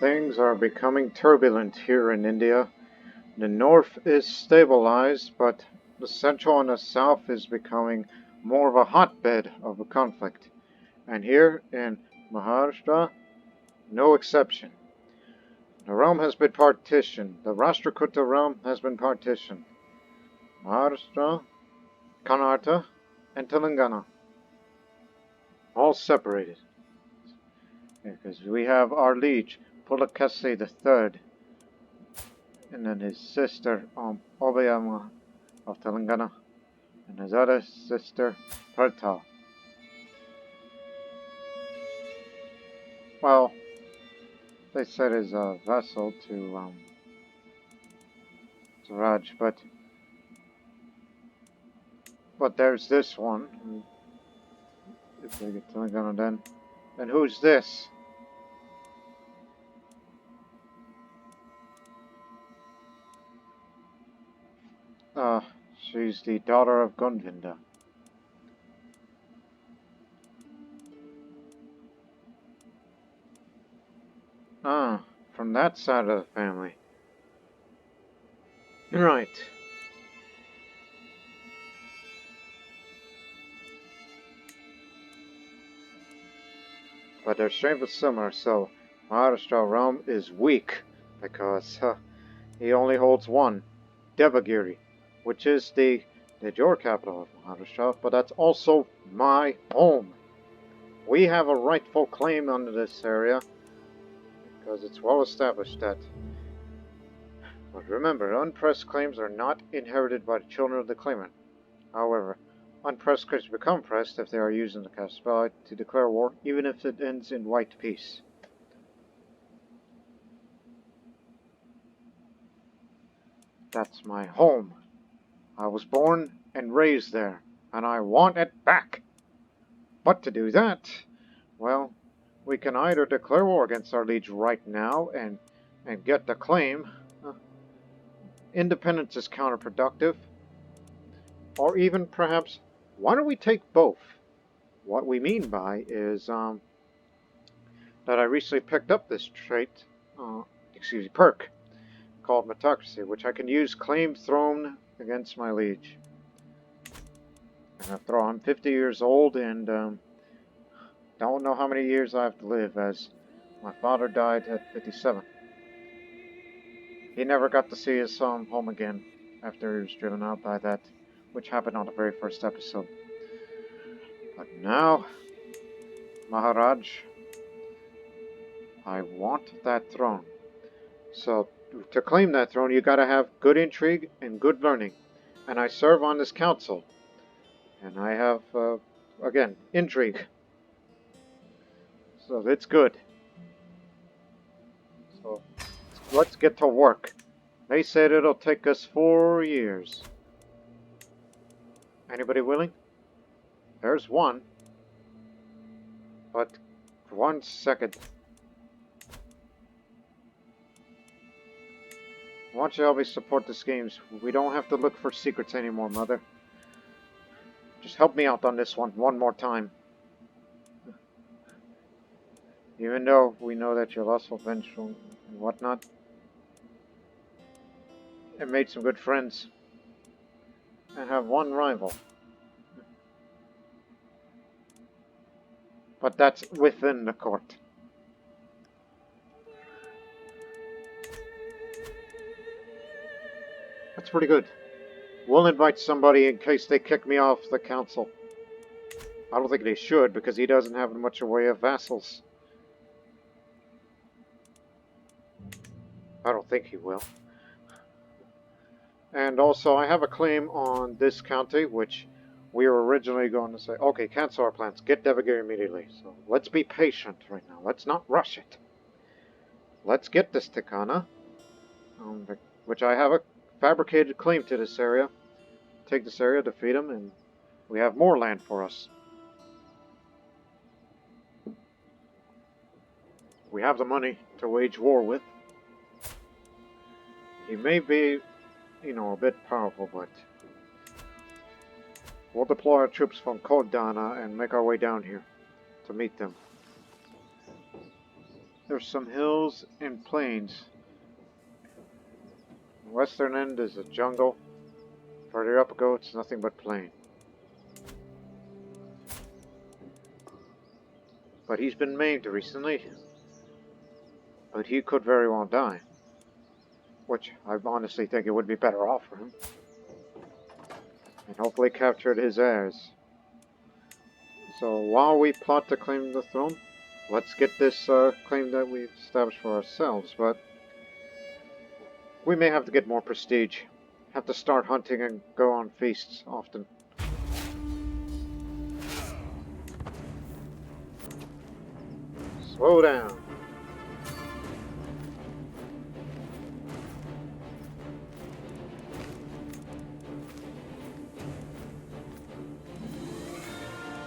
Things are becoming turbulent here in India. The north is stabilized, but the central and the south is becoming more of a hotbed of a conflict. And here in Maharashtra, no exception. The realm has been partitioned. The Rashtrakuta realm has been partitioned. Maharashtra, Karnataka, and Telangana, all separated. Because we have our liege, Pulakesi III, and then his sister, Obayama of Telangana, and his other sister, Pertal. Well, they said is a vassal to Raj, but there's this one. If they get Telangana then who's this? She's the daughter of Gunvinda. From that side of the family. Right. But their strength is similar, so Maharashtra realm is weak because he only holds one, Devagiri, which is the jewel capital of Maharashtra, but that's also my home. We have a rightful claim under this area because it's well established that. But remember, unpressed claims are not inherited by the children of the claimant. However, unpressed claims become pressed if they are used in the cast spell to declare war, even if it ends in white peace. That's my home. I was born and raised there, and I want it back. But to do that, well, we can either declare war against our liege right now and get the claim. Independence is counterproductive. Or even perhaps, why don't we take both? What we mean by is that I recently picked up this trait, perk, called Metocracy, which I can use claim throne against my liege. And after all, I'm 50 years old and don't know how many years I have to live, as my father died at 57. He never got to see his home again after he was driven out by that, which happened on the very first episode. But now, Maharaj, I want that throne. So, to claim that throne, you gotta have good intrigue and good learning. And I serve on this council. And I have, again, intrigue. So it's good. So, let's get to work. They said it'll take us 4 years. Anybody willing? There's one. But, 1 second. I want you to help me support the schemes. We don't have to look for secrets anymore, Mother. Just help me out on this one more time. Even though we know that you're lustful, vengeful, and whatnot, and made some good friends, and have one rival. But that's within the court. That's pretty good. We'll invite somebody in case they kick me off the council. I don't think they should, because he doesn't have much in the way of vassals. I don't think he will. And also, I have a claim on this county, which we were originally going to say, okay, cancel our plans, get Devagiri immediately. So let's be patient right now. Let's not rush it. Let's get this Tikana, which I have a fabricated claim to this area. Take this area, defeat him, and we have more land for us. We have the money to wage war with. He may be, a bit powerful, but we'll deploy our troops from Kodana and make our way down here to meet them. There's some hills and plains. The western end is a jungle. Further up go, it's nothing but plain. But he's been maimed recently. But he could very well die. Which I honestly think it would be better off for him. And hopefully captured his heirs. So while we plot to claim the throne, let's get this claim that we've established for ourselves. But we may have to get more prestige. Have to start hunting and go on feasts often. Slow down.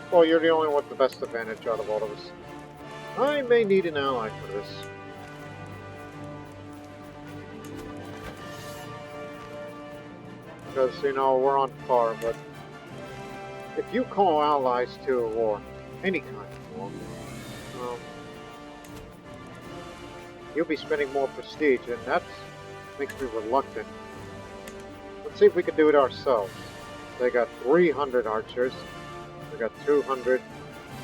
Well, you're the only one with the best advantage out of all of us. I may need an ally for this. Because, you know, we're on par, but if you call allies to a war, any kind of war, you'll be spending more prestige, and that makes me reluctant. Let's see if we can do it ourselves. They got 300 archers. We got 200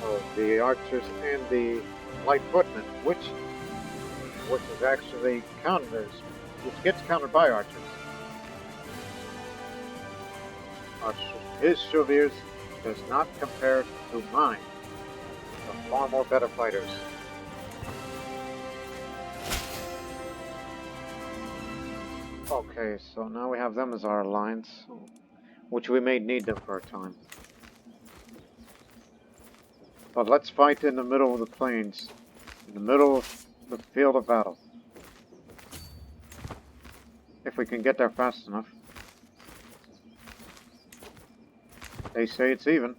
of the archers and the light footmen, which is actually countered, which gets countered by archers. His chevaliers does not compare to mine. They're far more better fighters. Okay, so now we have them as our alliance, which we may need them for a time. But let's fight in the middle of the plains, in the middle of the field of battle. If we can get there fast enough. They say it's even,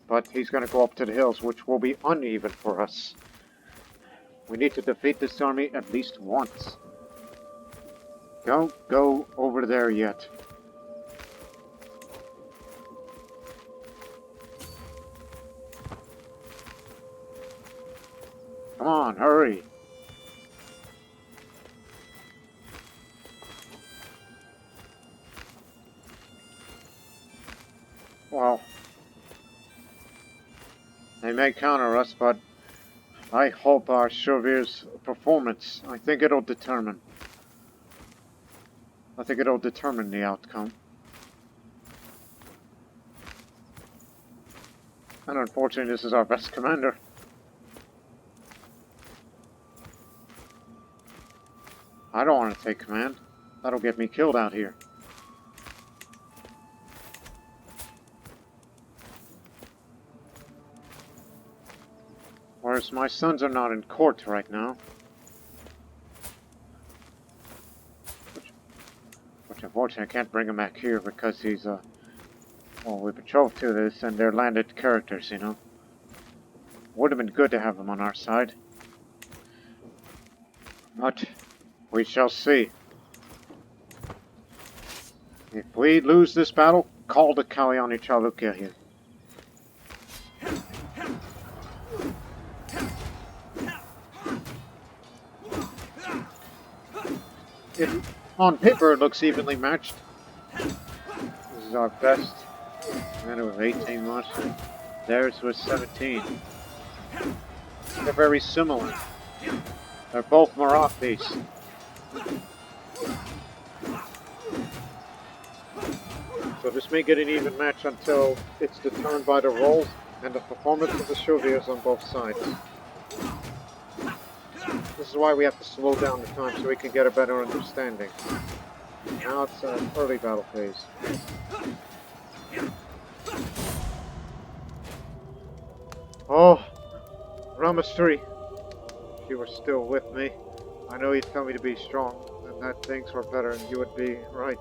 but he's going to go up to the hills, which will be uneven for us. We need to defeat this army at least once. Don't go over there yet. Come on, hurry. Well, they may counter us, but I hope our Chevalier's performance, I think it'll determine the outcome. And unfortunately, this is our best commander. I don't want to take command. That'll get me killed out here. Whereas my sons are not in court right now. Which unfortunately I can't bring him back here because he's, well, we betrothed to this and they're landed characters, you know. Would have been good to have them on our side. But we shall see. If we lose this battle, call the Kalyani Chalukya here. On paper, it looks evenly matched. This is our best. And it was 18 months. Theirs was 17. They're very similar. They're both Marathis. So this may get an even match until it's determined by the rolls and the performance of the chevaliers on both sides. This is why we have to slow down the time so we can get a better understanding. Now it's an early battle phase. Oh, Ramastri, if you were still with me, I know you'd tell me to be strong and that things were better, and you would be right.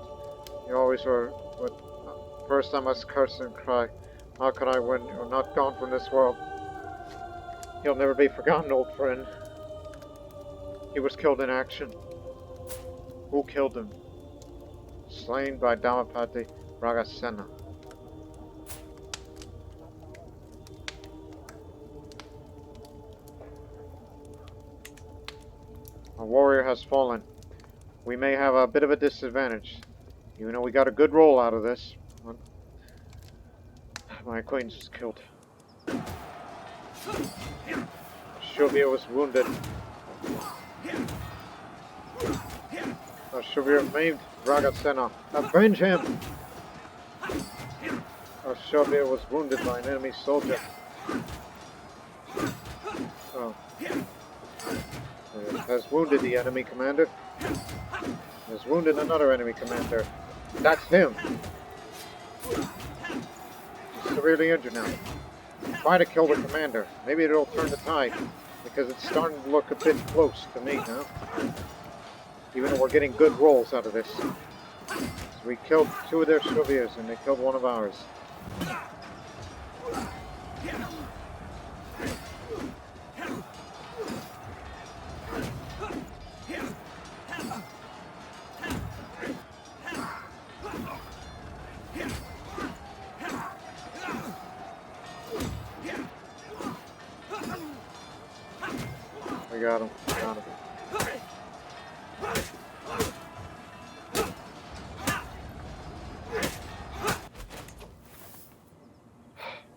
You always were, but first I must curse and cry. How could I when you're not gone from this world? You'll never be forgotten, old friend. He was killed in action. Who killed him? Slain by Dhamapati Ragasena. A warrior has fallen. We may have a bit of a disadvantage. Even though we got a good roll out of this. My acquaintance was killed. Shobir was wounded. Shobir maimed Dragasena. Avenge him! Shobir was wounded by an enemy soldier. Oh. Has wounded the enemy commander. Has wounded another enemy commander. That's him! He's severely injured now. Try to kill the commander. Maybe it'll turn the tide. Because it's starting to look a bit close to me now. Even though we're getting good rolls out of this. So we killed 2 of their Shoviers and they killed 1 of ours. We got him. Got him.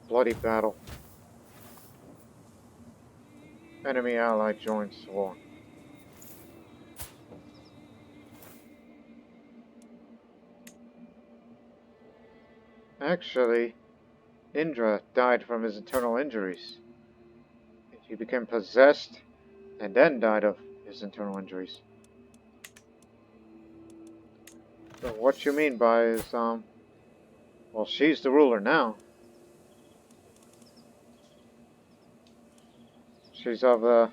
Bloody battle. Enemy ally joins war. Actually, Indra died from his internal injuries. He became possessed and then died of his internal injuries. So what you mean by is, well, she's the ruler now. She's of the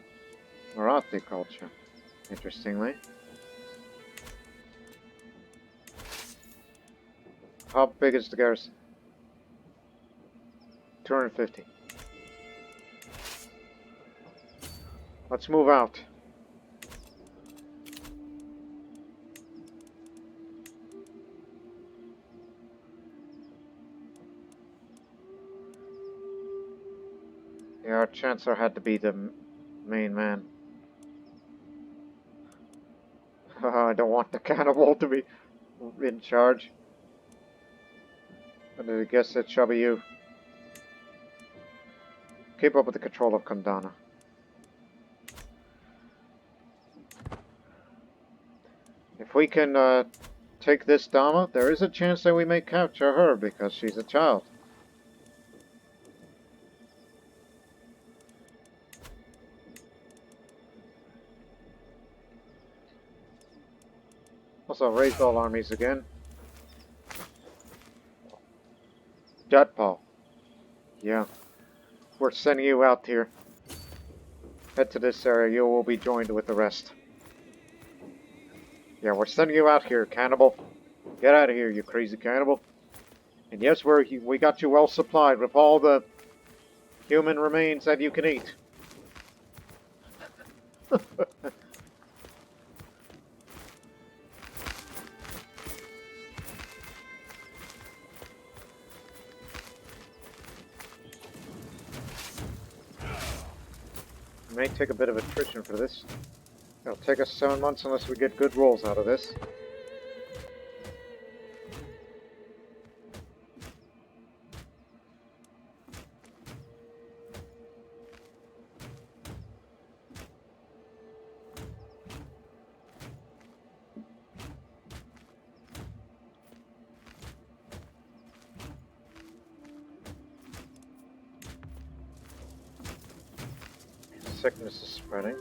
Marathi culture, interestingly. How big is the garrison? 250. Let's move out. Yeah, our Chancellor had to be the main man. I don't want the cannibal to be in charge. But I guess it shall be you. Keep up with the control of Kandana. If we can take this Dama, there is a chance that we may capture her because she's a child. Also, raise all armies again. Jatpal. Yeah. We're sending you out here. Head to this area. You will be joined with the rest. Yeah, we're sending you out here, cannibal. Get out of here, you crazy cannibal. And yes, we got you well supplied with all the human remains that you can eat. May take a bit of attrition for this. It'll take us 7 months unless we get good rolls out of this. Sickness is spreading.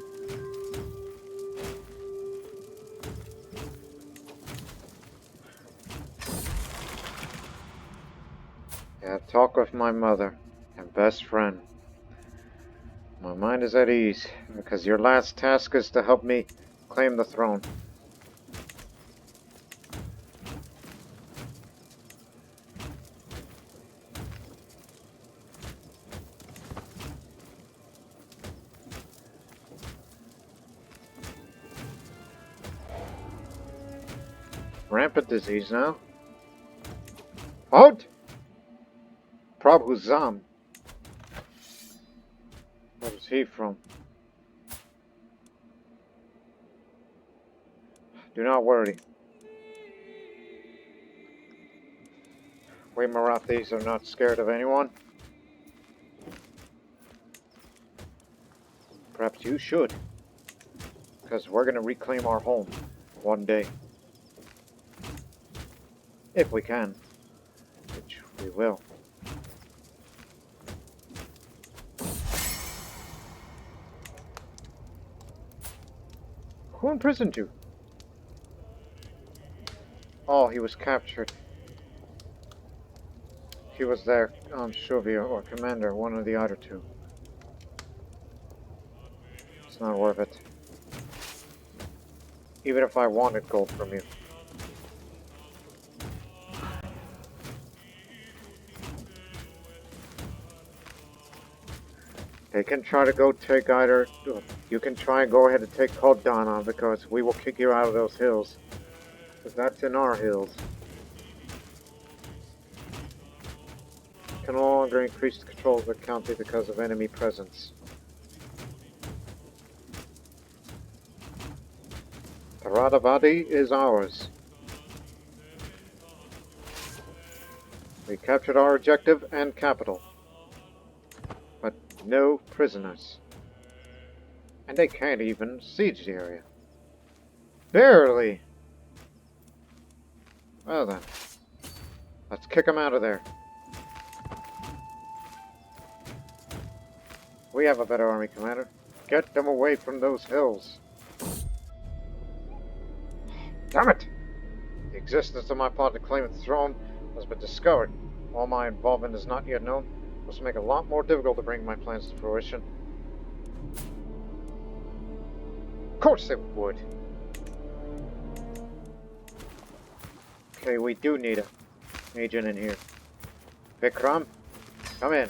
Yeah, talk with my mother and best friend. My mind is at ease, because your last task is to help me claim the throne. Rampant disease now. Halt! Prabhu Zam. Where is he from? Do not worry. We Marathis are not scared of anyone. Perhaps you should. Because we're going to reclaim our home one day. If we can. Which we will. Who imprisoned you? Oh, he was captured. He was their Shuvia or commander, one of the other two. It's not worth it. Even if I wanted gold from you. They can try to go take either... You can try and go ahead and take Kodana because we will kick you out of those hills. Because that's in our hills. Can no longer increase the control of the county because of enemy presence. Taradavadi is ours. We captured our objective and capital. But no prisoners. And they can't even siege the area. Barely! Well then. Let's kick them out of there. We have a better army, Commander. Get them away from those hills. Damn it! The existence of my plot to claim the throne has been discovered. While my involvement is not yet known, this will make it a lot more difficult to bring my plans to fruition. Of course it would. Okay, we do need an agent in here. Vikram, come in.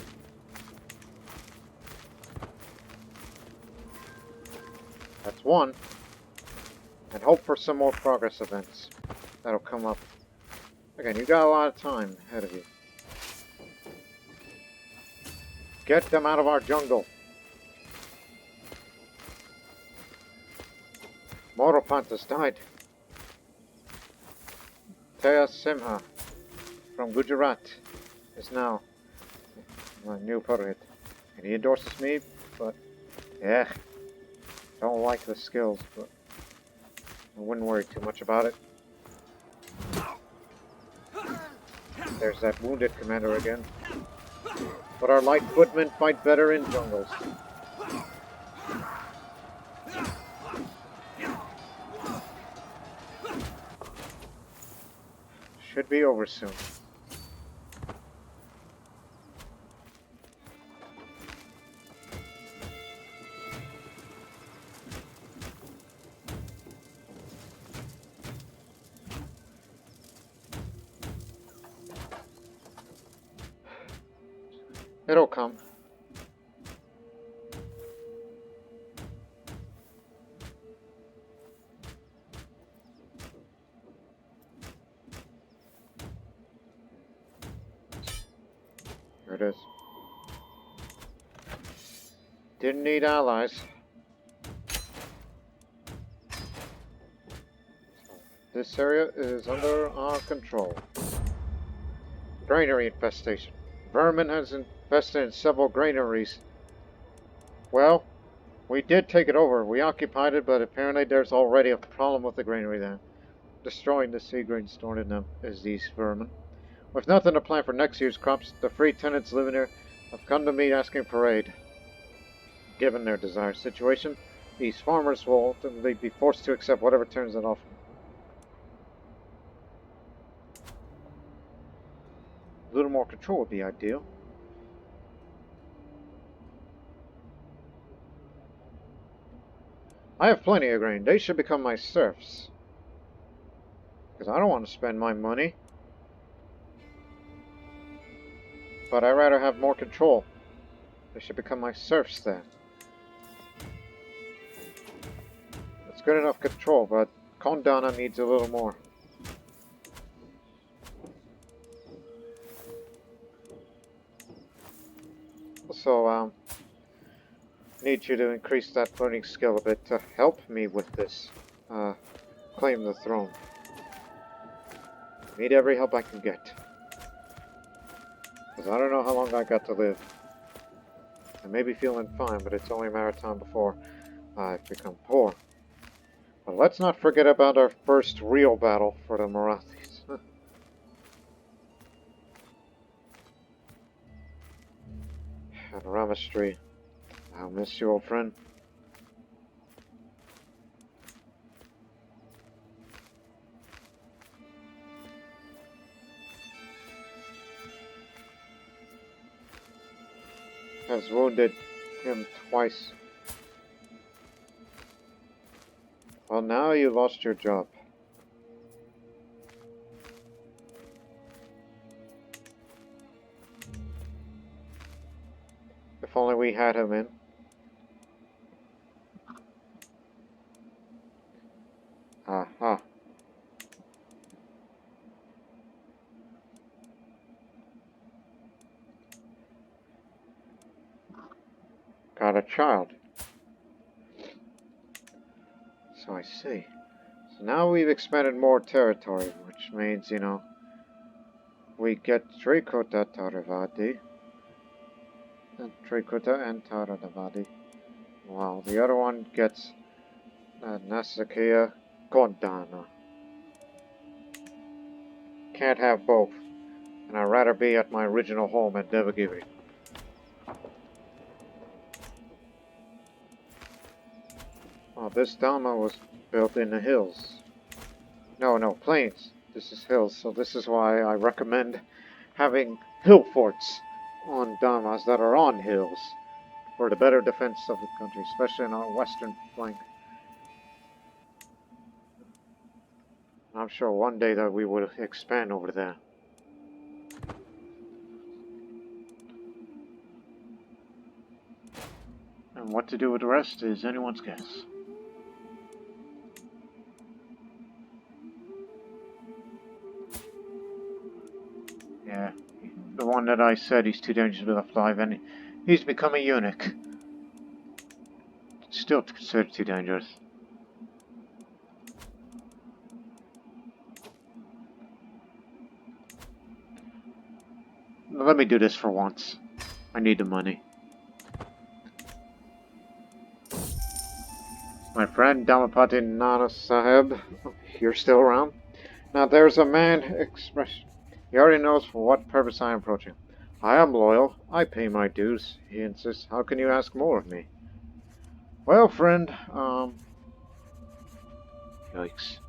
That's one. And hope for some more progress events. That'll come up. Again, you got a lot of time ahead of you. Get them out of our jungle. Morapant has died. Taya Simha from Gujarat is now my new Purohit. And he endorses me, but yeah, don't like the skills, but I wouldn't worry too much about it. There's that wounded commander again. But our light footmen fight better in jungles. Should be over soon. It'll come. Here it is. Didn't need allies. This area is under our control. Granary infestation. Vermin has infested in several granaries. Well, we did take it over. We occupied it, but apparently there's already a problem with the granary there. Destroying the seed grain stored in them is these vermin. With nothing to plant for next year's crops, the free tenants living here have come to me asking for aid. Given their desired situation, these farmers will ultimately be forced to accept whatever terms it offers. A little more control would be ideal. I have plenty of grain. They should become my serfs. Because I don't want to spend my money. But I'd rather have more control. They should become my serfs then. It's good enough control, but Kondana needs a little more. Also, need you to increase that learning skill a bit to help me with this. claim the throne. I need every help I can get. Because I don't know how long I got to live. I may be feeling fine, but it's only a matter of time before I've become poor. But let's not forget about our first real battle for the Marathis. And Ramastri, I'll miss you, old friend. Has wounded him twice. Well, now you lost your job. If only we had him in. Aha. Got a child. So I see. So now we've expanded more territory, which means, you know, we get Trikuta Taravadi. Trikuta and Taravadi. While the other one gets Nasakia Gondana. Can't have both. And I'd rather be at my original home at Devagiri. Oh, this Dhamma was built in the hills. No, plains. This is hills, so this is why I recommend having hill forts on Dhammas that are on hills for the better defense of the country, especially in our western flank. I'm sure one day that we will expand over there. And what to do with the rest is anyone's guess. Yeah, the one that I said he's too dangerous to be left alive, and he's become a eunuch. Still considered too dangerous. Let me do this for once. I need the money. My friend Damapati Nana Sahib, you're still around? Now there's a man expression. He already knows for what purpose I am approaching. I am loyal. I pay my dues. He insists. How can you ask more of me? Well, friend, Yikes.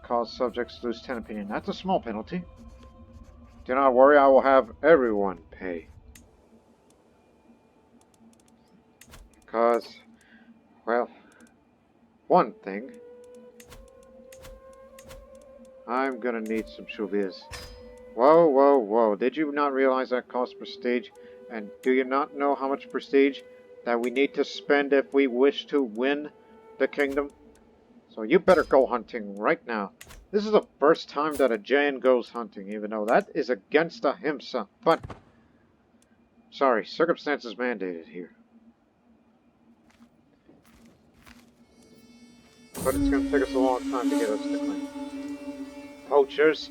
Cause subjects lose 10 opinion. That's a small penalty. Do not worry, I will have everyone pay. Because, well, one thing, I'm gonna need some chouvias. Whoa. Did you not realize that costs prestige? And do you not know how much prestige that we need to spend if we wish to win the kingdom? So you better go hunting right now. This is the first time that a Jain goes hunting, even though that is against ahimsa. But, sorry, circumstances mandated here. But it's going to take us a long time to get us to claim. Poachers,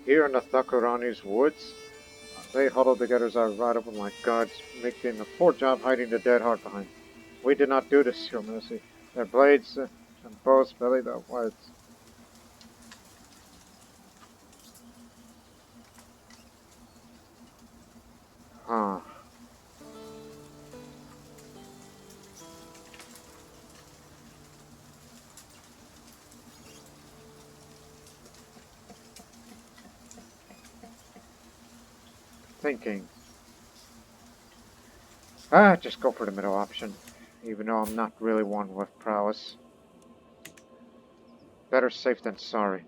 here in the Thakurani's woods, they huddle together as I ride up with my guards, making a poor job hiding the dead hard behind. We did not do this, Your Mercy. Their blades and bows belly the words. Huh. Thinking. Just go for the middle option, even though I'm not really one with prowess. Better safe than sorry.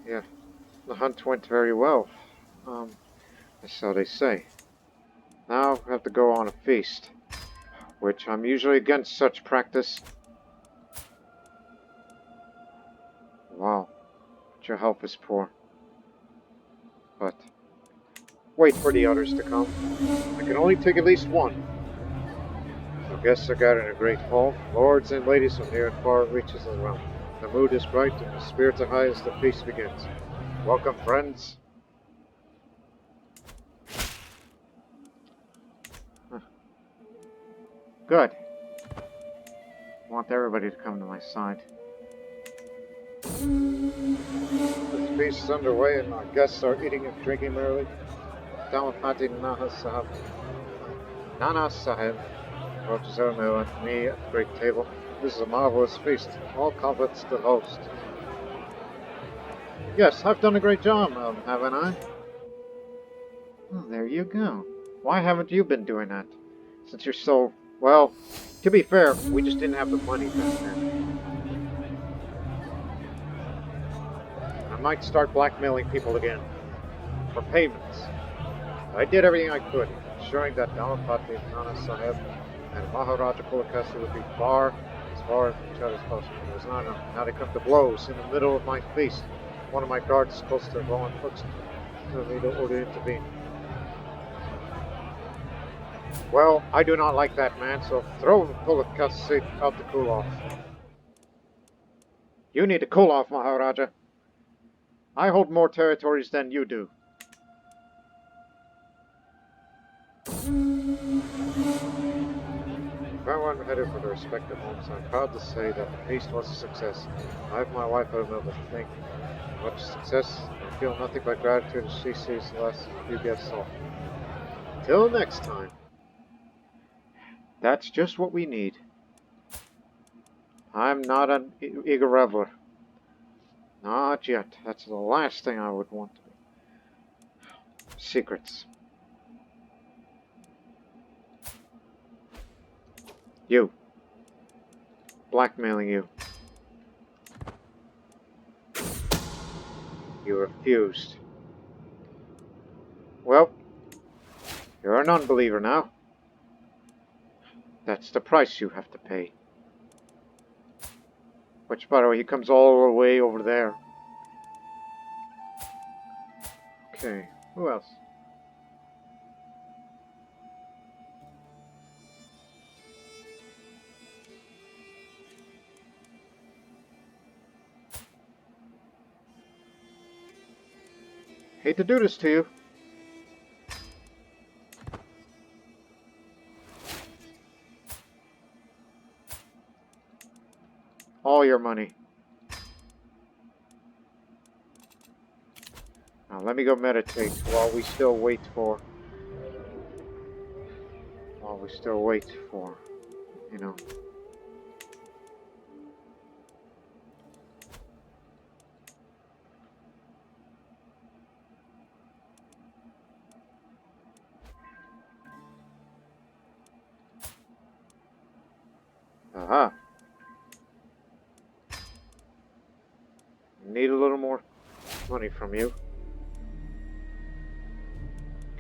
Yeah, the hunt went very well. So they say. Now we have to go on a feast, which I'm usually against such practice. Wow, but your health is poor. But Wait for the others to come. I can only take at least one. So guests are gathered in a great hall. Lords and ladies from near and far reaches of the realm. The mood is bright and the spirits are high as the feast begins. Welcome, friends. Huh. Good. I want everybody to come to my side. The feast is underway and our guests are eating and drinking merrily. Damapati Nana Sahib approaches her and me at the great table. This is a marvelous feast. All compliments to the host. Yes, I've done a great job, haven't I? Oh, there you go. Why haven't you been doing that? Since you're so... Well, to be fair, we just didn't have the money back then. I might start blackmailing people again. For payments. I did everything I could, ensuring that Damapati Nana Sahib and Maharaja Pulakesi would be as far from each other as possible. It was not enough. Now they come to blows in the middle of my feast. One of my guards is close to the wall and hooks me to order to intervene. Well, I do not like that man, so throw Pulakesi out to cool off. You need to cool off, Maharaja. I hold more territories than you do. Everyone headed for their respective homes. I'm proud to say that the feast was a success. I have my wife out of the thing. Much success. I feel nothing but gratitude as she sees the last few guests off. Till next time. That's just what we need. I'm not an eager reveler. Not yet. That's the last thing I would want to be. Secrets. You. Blackmailing you. You refused. Well, you're an unbeliever now. That's the price you have to pay. Which, by the way, he comes all the way over there. Okay, who else? Hate to do this to you. All your money. Now let me go meditate while we still wait for... you know... Aha. Need a little more money from you.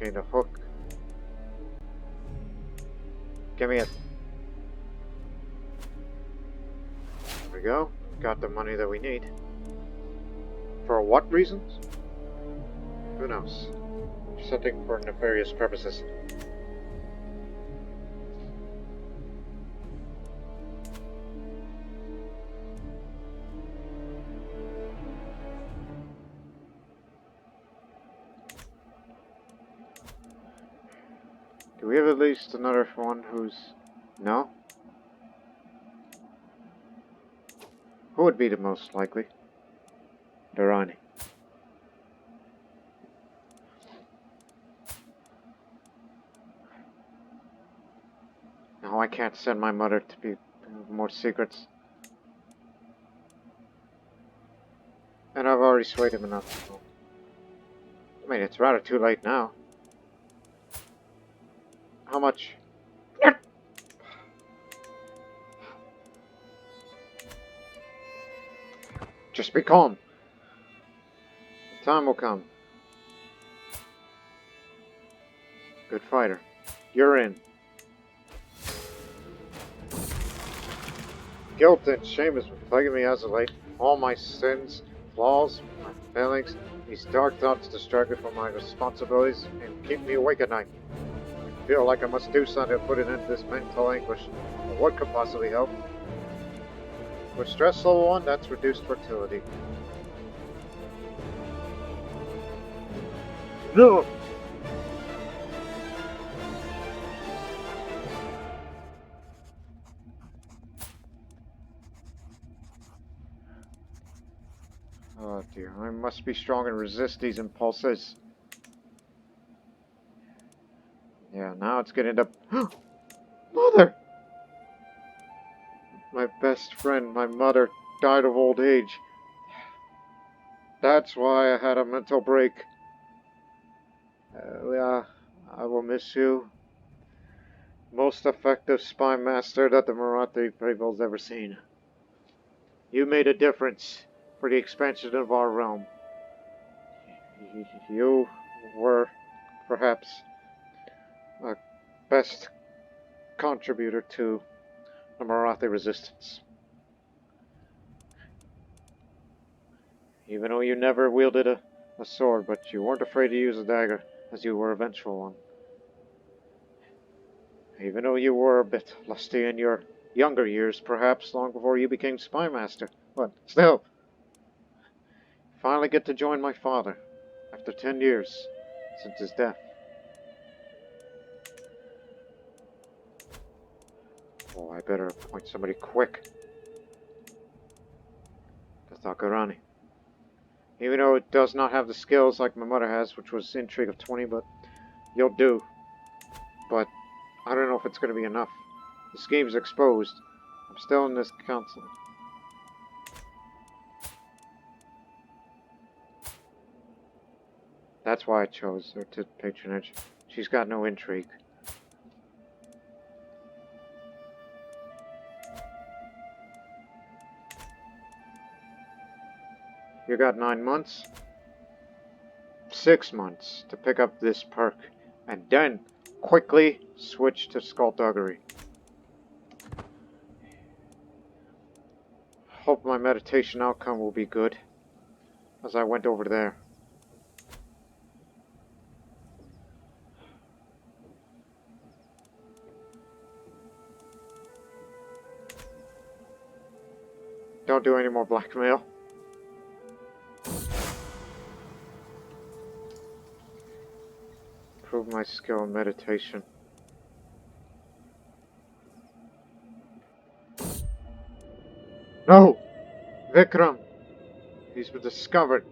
Gain a hook. Give me it. There we go. Got the money that we need. For what reasons? Who knows? Something for nefarious purposes. Do we have at least another one who's... No? Who would be the most likely? Dharani. No, I can't send my mother to be more secrets. And I've already swayed him enough. I mean, it's rather too late now. How much? Just be calm. The time will come. Good fighter. You're in. Guilt and shame has been plaguing me as of late. All my sins, flaws, my failings, These dark thoughts distract me from my responsibilities and keep me awake at night. I feel like I must do something to put an end to this mental anguish. But what could possibly help? With stress level 1, that's reduced fertility. No! Oh dear, I must be strong and resist these impulses. Yeah, now it's getting to... Mother! My best friend, my mother, died of old age. That's why I had a mental break. Yeah, I will miss you. Most effective spy master that the Marathi people's ever seen. You made a difference for the expansion of our realm. You were, perhaps, a best contributor to the Marathi resistance. Even though you never wielded a sword, but you weren't afraid to use a dagger, as you were a vengeful one. Even though you were a bit lusty in your younger years, perhaps long before you became Spymaster. But still, finally get to join my father, after 10 years since his death. Oh, I better appoint somebody quick. To Thakurani. Even though it does not have the skills like my mother has, which was intrigue of 20, but you'll do. But I don't know if it's going to be enough. The scheme's exposed. I'm still in this council. That's why I chose her to patronage. She's got no intrigue. You got 9 months? 6 months to pick up this perk. And then quickly switch to skullduggery. Hope my meditation outcome will be good, as I went over there. Don't do any more blackmail. Improve my skill in meditation. No! Vikram! He's been discovered.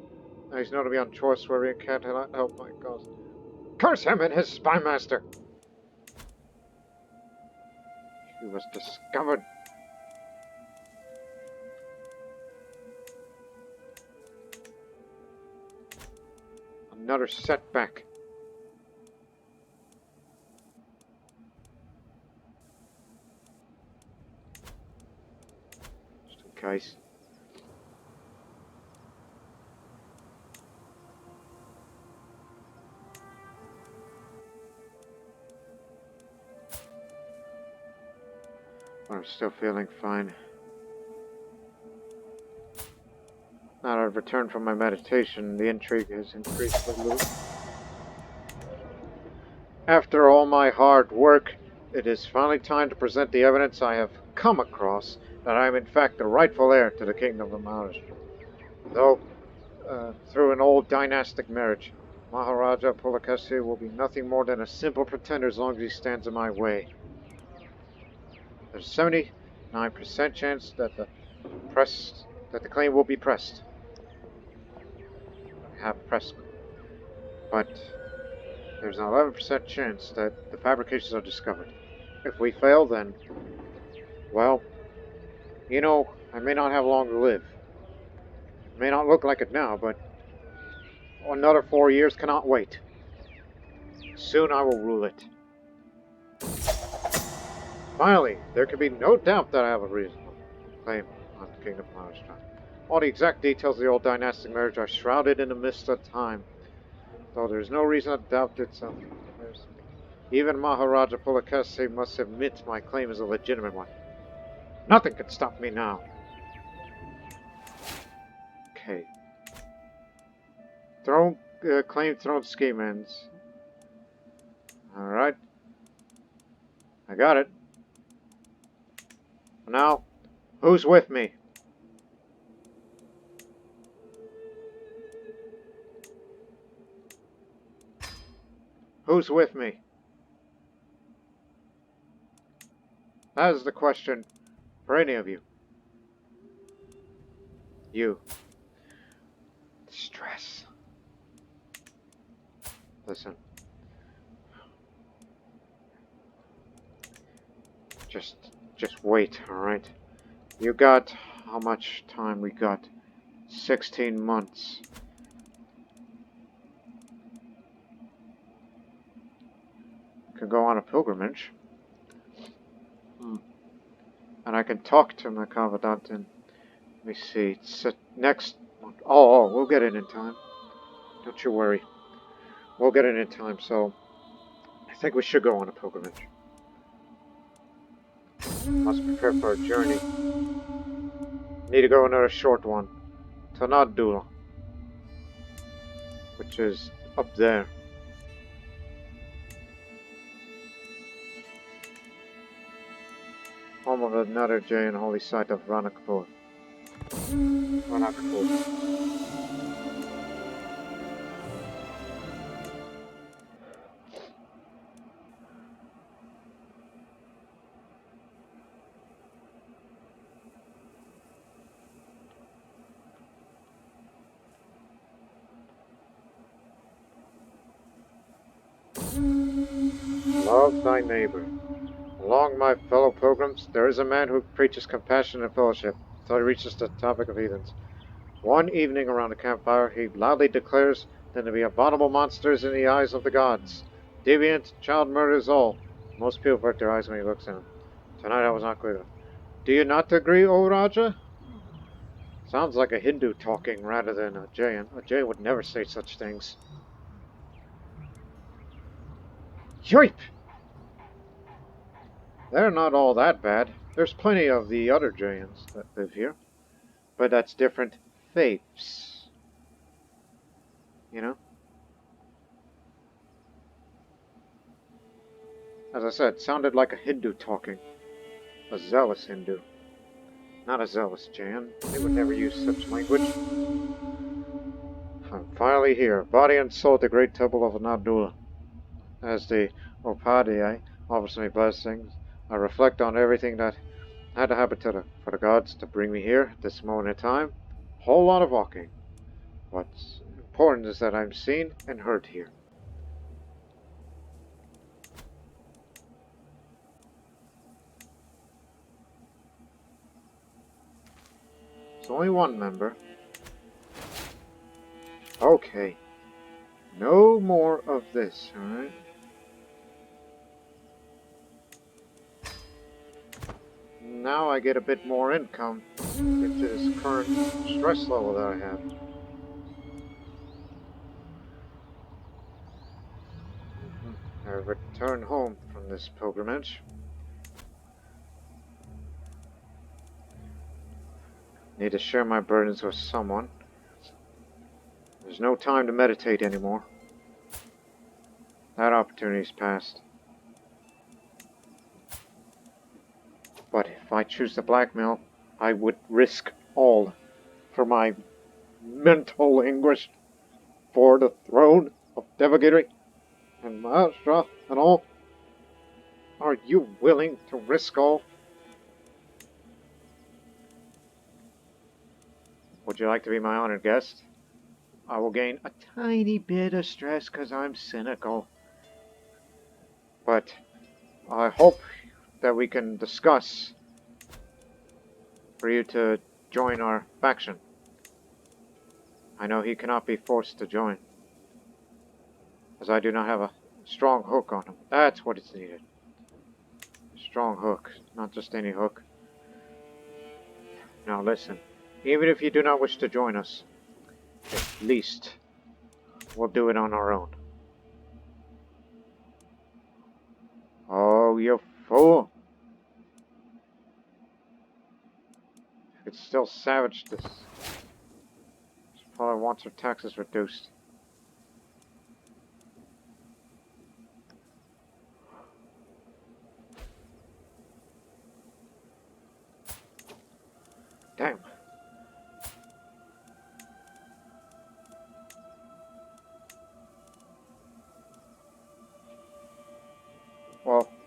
Now he's known to be untrustworthy and can't help my cause. Curse him and his spymaster! He was discovered. Another setback. Just in case. But I'm still feeling fine. Now that I've returned from my meditation, the intrigue has increased a little. After all my hard work, it is finally time to present the evidence I have come across that I am in fact the rightful heir to the kingdom of Maharashtra. Though, through an old dynastic marriage, Maharaja Pulakesi will be nothing more than a simple pretender as long as he stands in my way. There's a 79% chance that the claim will be pressed. Have pressed, but there's an 11% chance that the fabrications are discovered. If we fail, then, well, you know, I may not have long to live. It may not look like it now, but another 4 years cannot wait. Soon I will rule it. Finally, there can be no doubt that I have a reasonable claim on the Kingdom of Maharashtra. All the exact details of the old dynastic marriage are shrouded in the mist of time, though there is no reason to doubt it. Even Maharaja Pulakesi must admit my claim is a legitimate one. Nothing can stop me now. Okay. Throne, claim throne scheme ends. Alright. I got it. Now, who's with me? Who's with me? That is the question for any of you. You. Stress. Listen. Just wait, alright? You got... How much time we got? 16 months. Could go on a pilgrimage. And I can talk to my confidant and... Let me see. It's next... Oh, we'll get it in time. Don't you worry. We'll get it in time, so... I think we should go on a pilgrimage. Must prepare for a journey. Need to go another short one. To Nadula. Which is up there. Home of another Jain holy site of Ranakpur. Love thy neighbor. Along my fellow pilgrims, there is a man who preaches compassion and fellowship until he reaches the topic of heathens. One evening around a campfire, he loudly declares them to be abominable monsters in the eyes of the gods. Deviant, child murders all. Most people avert their eyes when he looks at them. Tonight I was not clear enough. Do you not agree, O Raja? Sounds like a Hindu talking rather than a Jain. A Jain would never say such things. Yoip! They're not all that bad. There's plenty of the other Jains that live here. But that's different faiths. You know? As I said, sounded like a Hindu talking. A zealous Hindu. Not a zealous Jain. They would never use such language. I'm finally here, body and soul at the great temple of Nadula. As the Upadhyay offers me blessings, I reflect on everything that had to happen for the gods to bring me here at this moment in time. Whole lot of walking. What's important is that I'm seen and heard here. There's only one member. Okay. No more of this, alright? Now I get a bit more income due to this current stress level that I have. I return home from this pilgrimage. Need to share my burdens with someone. There's no time to meditate anymore. That opportunity's passed. But if I choose to blackmail, I would risk all for my mental anguish, for the throne of Devagiri and Maharashtra and all. Are you willing to risk all? Would you like to be my honored guest? I will gain a tiny bit of stress because I'm cynical. But I hope that we can discuss for you to join our faction. I know he cannot be forced to join, as I do not have a strong hook on him. That's what is needed. Strong hook, not just any hook. Now listen, even if you do not wish to join us, at least we'll do it on our own. Oh, you fool! It's still savage, this probably wants her taxes reduced.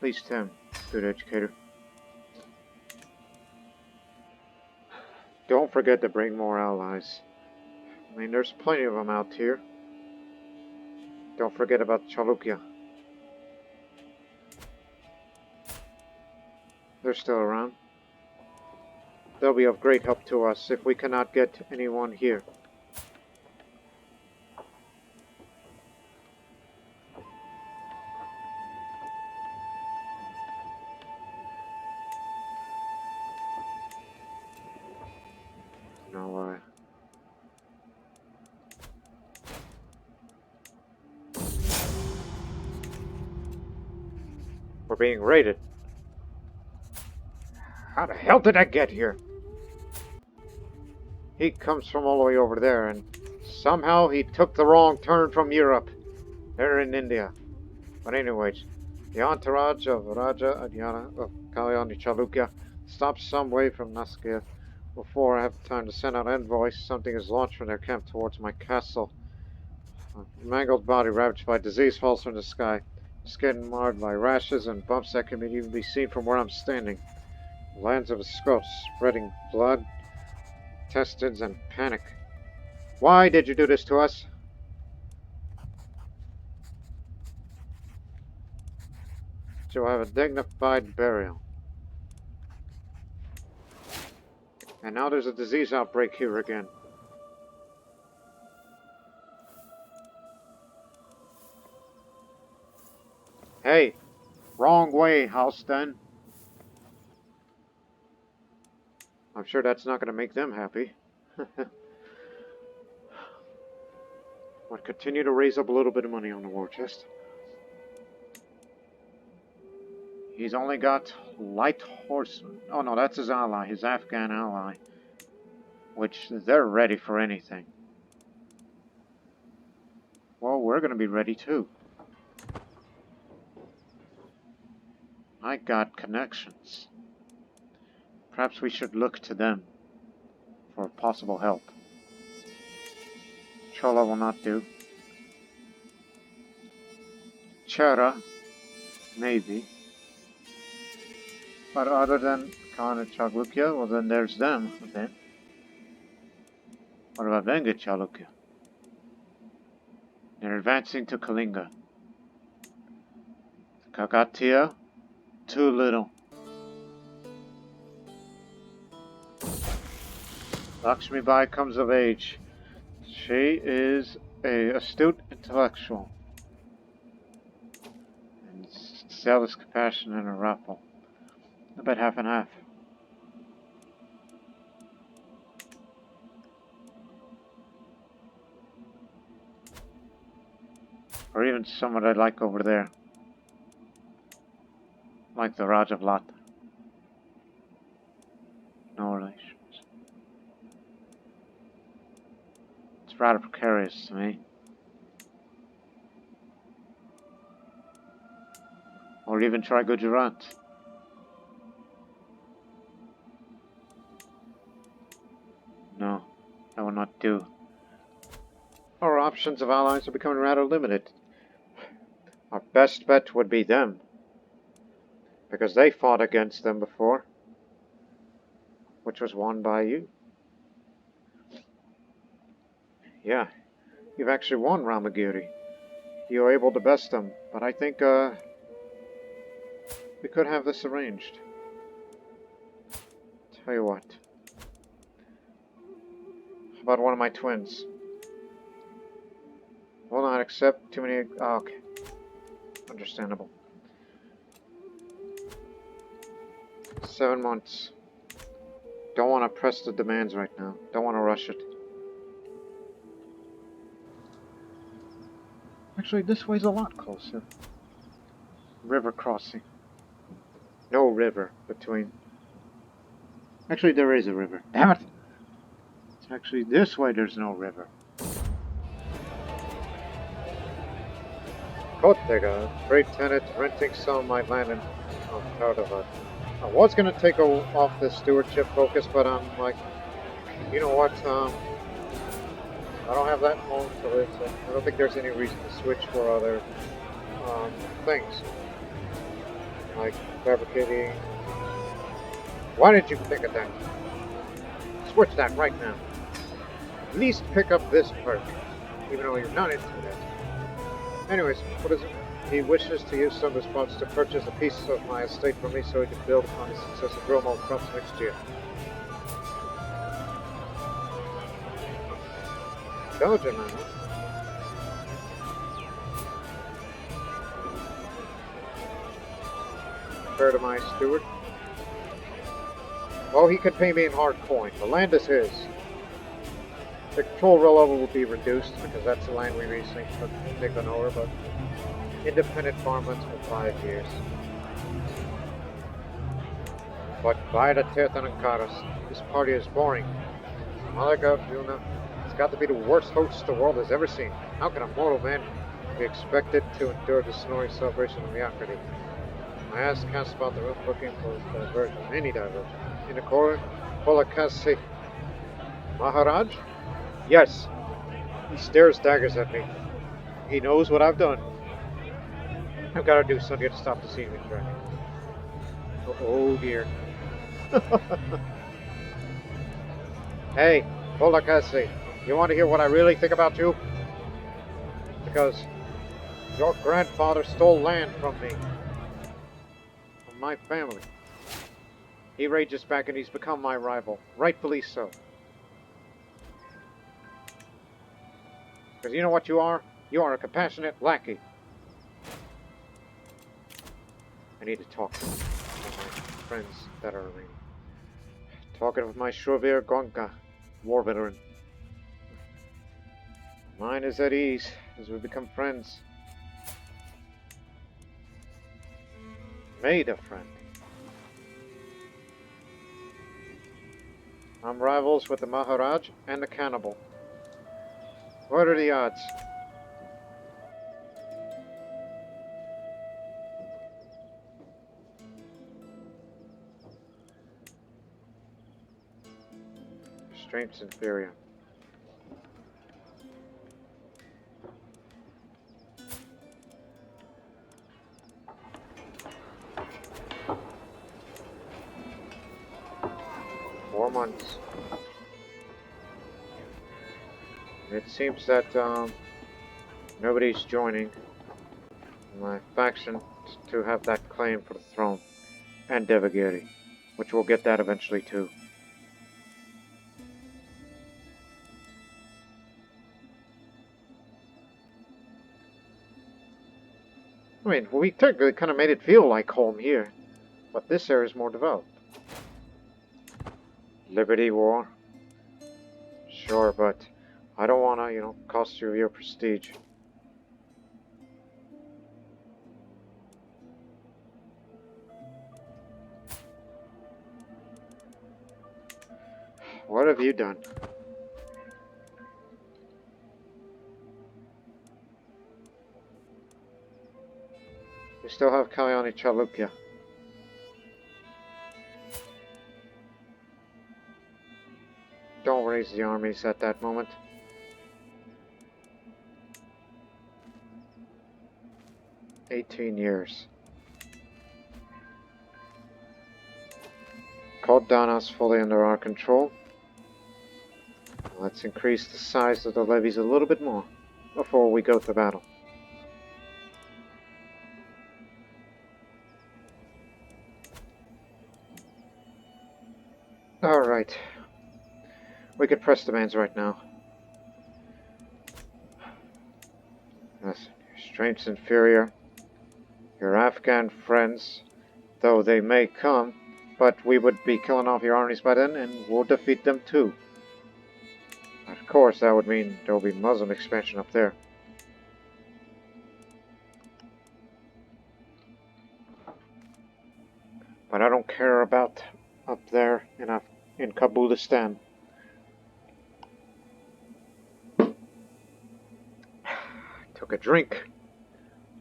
least him. Good educator. Don't forget to bring more allies. I mean, there's plenty of them out here. Don't forget about Chalukya. They're still around. They'll be of great help to us if we cannot get anyone here. No way. We're being raided. How the hell did I get here? He comes from all the way over there, and somehow he took the wrong turn from Europe. They're in India. But anyways, the entourage of Raja Dhadiyappa of Kalyani Chalukya stops some way from Naskir. Before I have time to send out envoys, something is launched from their camp towards my castle. A mangled body ravaged by disease falls from the sky. Skin marred by rashes and bumps that can even be seen from where I'm standing. Lands of a scourge, spreading blood, intestines, and panic. Why did you do this to us? You'll have a dignified burial. And now there's a disease outbreak here again. Hey, wrong way, Halston. I'm sure that's not going to make them happy. I'll continue to raise up a little bit of money on the war chest. He's only got light horsemen. Oh no, that's his ally, his Afghan ally. Which, they're ready for anything. Well, we're going to be ready too. I got connections. Perhaps we should look to them for possible help. Chola will not do. Chera, maybe. But other than Khan and Chalukya, well then there's them, then. What about Venga Chalukya? They're advancing to Kalinga. Kakatia, too little. Lakshmi Bai comes of age. She is a astute intellectual. And zealous compassion in her raffle. About half and half. Or even someone I'd like over there. Like the Raj of Lat. No relations. It's rather precarious to me. Or even try Gujarat. No, that will not do. Our options of allies are becoming rather limited. Our best bet would be them. Because they fought against them before. Which was won by you. Yeah, you've actually won Ramagiri. You were able to best them, but I think, we could have this arranged. Tell you what. How about one of my twins? Will not accept too many... Oh, okay. Understandable. 7 months. Don't want to press the demands right now. Don't want to rush it. Actually, this way's a lot closer. River crossing. No river between... Actually, there is a river. Damn it! It's actually this way there's no river. Kotega, great tenant, renting some of my land in Tardava. I was going to take off the stewardship focus, but I'm like, you know what, I don't have that long to live, so I don't think there's any reason to switch for other things. like fabricating. Why did you pick at that? Switch that right now. At least pick up this perk, even though you're not into it. Anyways, what is it? He wishes to use some of his funds to purchase a piece of my estate for me so he can build upon the success of grow more crops next year. Belgium, man. Fair to my steward. Well, he could pay me in hard coin. The land is his. The control level will be reduced because that's the land we recently took taken over, but independent farmlands for 5 years. But by the Tirthan and Karas, this party is boring. Malaga, Juna, it's got to be the worst host the world has ever seen. How can a mortal man be expected to endure the snoring celebration of mediocrity? I asked Cass about the room looking for diversion, any diversion. In the corner, Polakasi Maharaj? Yes. He stares daggers at me. He knows what I've done. I've got to do something to stop the scenery track. Oh dear. Hey, Polakasi, you want to hear what I really think about you? Because your grandfather stole land from me. From my family. He rages back and he's become my rival. Rightfully so. Because you know what you are? You are a compassionate lackey. I need to talk to my friends that are remaining. Talking with my Shrovir Gonka, war veteran. Mine is at ease as we become friends. Made a friend. I'm rivals with the Maharaj and the cannibal. What are the odds? Strength's inferior. Months. It seems that nobody's joining my faction to have that claim for the throne and Devagiri, which we'll get that eventually too. I mean, we technically kind of made it feel like home here, but this area is more developed. Liberty War? Sure, but I don't want to, cost you your prestige. What have you done? We still have Kalyani Chalukya. Don't raise the armies at that moment. "18 years. Kodana's fully under our control. Let's increase the size of the levies a little bit more before we go to battle. Alright. We could press demands right now. Listen, your strength's inferior. Your Afghan friends, though they may come, but we would be killing off your armies by then, and we'll defeat them too. Of course, that would mean there will be Muslim expansion up there. But I don't care about up there in Kabulistan. Took a drink.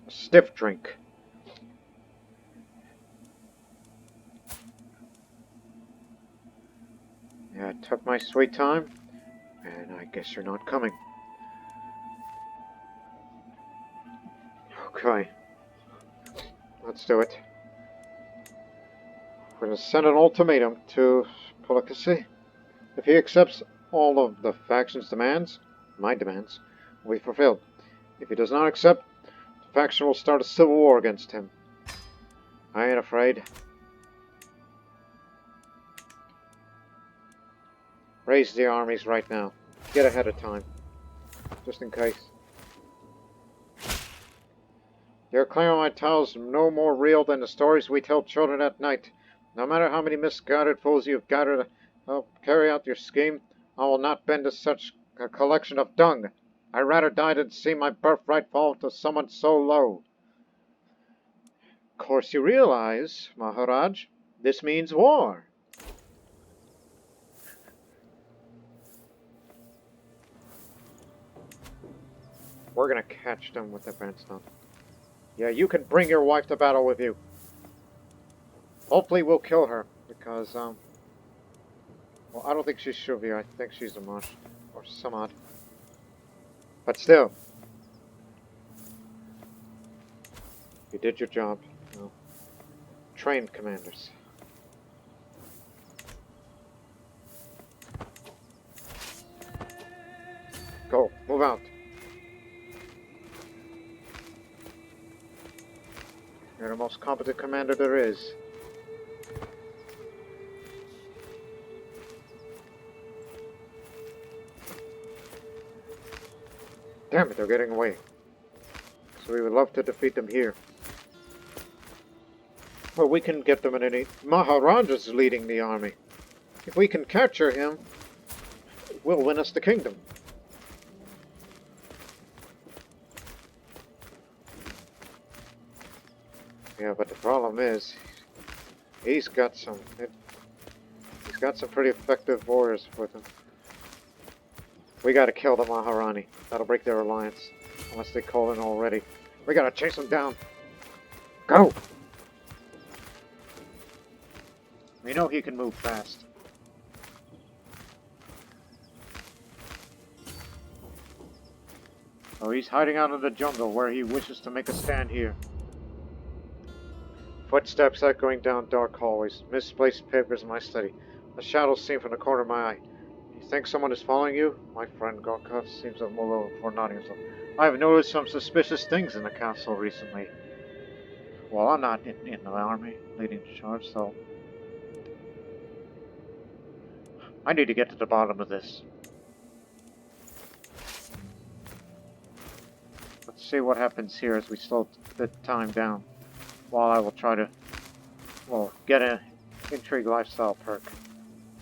A stiff drink. Yeah, I took my sweet time, and I guess you're not coming. Okay. Let's do it. We're going to send an ultimatum to Pulikasi. If he accepts all of the faction's demands, my demands, will be fulfilled. If he does not accept, the faction will start a civil war against him. I ain't afraid. Raise the armies right now. Get ahead of time. Just in case. Your claim on my tales is no more real than the stories we tell children at night. No matter how many misguided fools you've gathered to help carry out your scheme, I will not bend to such a collection of dung. I'd rather die than see my birthright fall to someone so low. Of course you realize, Maharaj, this means war. We're gonna catch them with the bandstand. Yeah, you can bring your wife to battle with you. Hopefully we'll kill her, because, well, I don't think she's Shuvia. I think she's a Mosh, or Samad. But still. You did your job. You know. Trained commanders. Go, move out. You're the most competent commander there is. Damn it, they're getting away. So we would love to defeat them here. Well, we can get them in any... Maharaja's leading the army. If we can capture him, it will win us the kingdom. Yeah, but the problem is, he's got some pretty effective warriors with him. We gotta kill the Maharani. That'll break their alliance, unless they call in already. We gotta chase them down. Go! We know he can move fast. Oh, he's hiding out in the jungle where he wishes to make a stand here. Footsteps echoing down dark hallways. Misplaced papers in my study. A shadow seen from the corner of my eye. You think someone is following you? My friend Gorka seems to mull over before nodding himself. I have noticed some suspicious things in the castle recently. Well, I'm not in the army leading the charge, so... I need to get to the bottom of this. Let's see what happens here as we slow the time down. While I will try to, well, get an intrigue lifestyle perk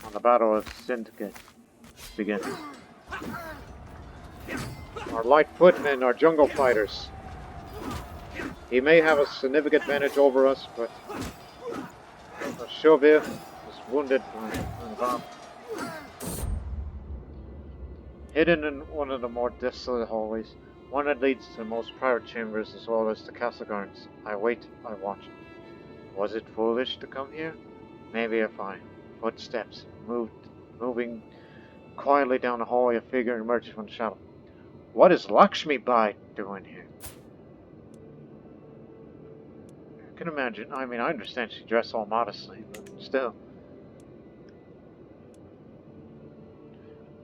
on the Battle of Syndicate begins. Our light footmen are jungle fighters. He may have a significant advantage over us, but Shuvia is wounded by a bomb. Hidden in one of the more desolate hallways, one that leads to the most private chambers as well as the castle gardens. I wait, I watch. Was it foolish to come here? Maybe if I... Footsteps moving quietly down the hallway, a figure emerges from the shadow. What is Lakshmi Bai doing here? I can imagine. I mean, I understand she dressed all modestly, but still.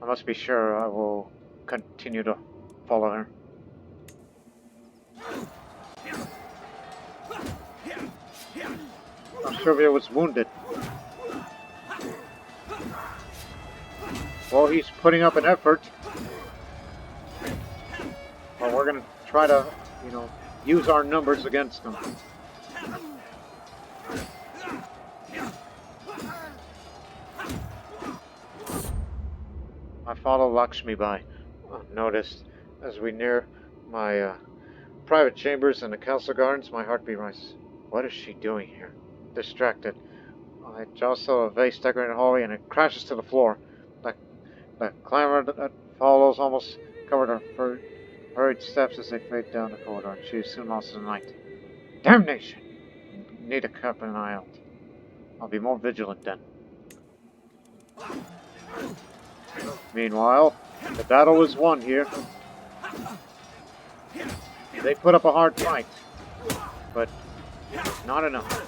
I must be sure I will continue to follow her. Shuvia was wounded. Well, he's putting up an effort. Well, we're gonna try to, you know, use our numbers against him. I follow Lakshmi Bai. Noticed as we near my private chambers and the castle gardens, my heartbeat rises. What is she doing here? Distracted. I jostle a vase decorated hallway and it crashes to the floor. The clamor that follows almost covered her hurried steps as they fade down the corridor, and she is soon lost in the night. Damnation! Need to keep an eye out. I'll be more vigilant then. Meanwhile, the battle is won here. They put up a hard fight, but not enough.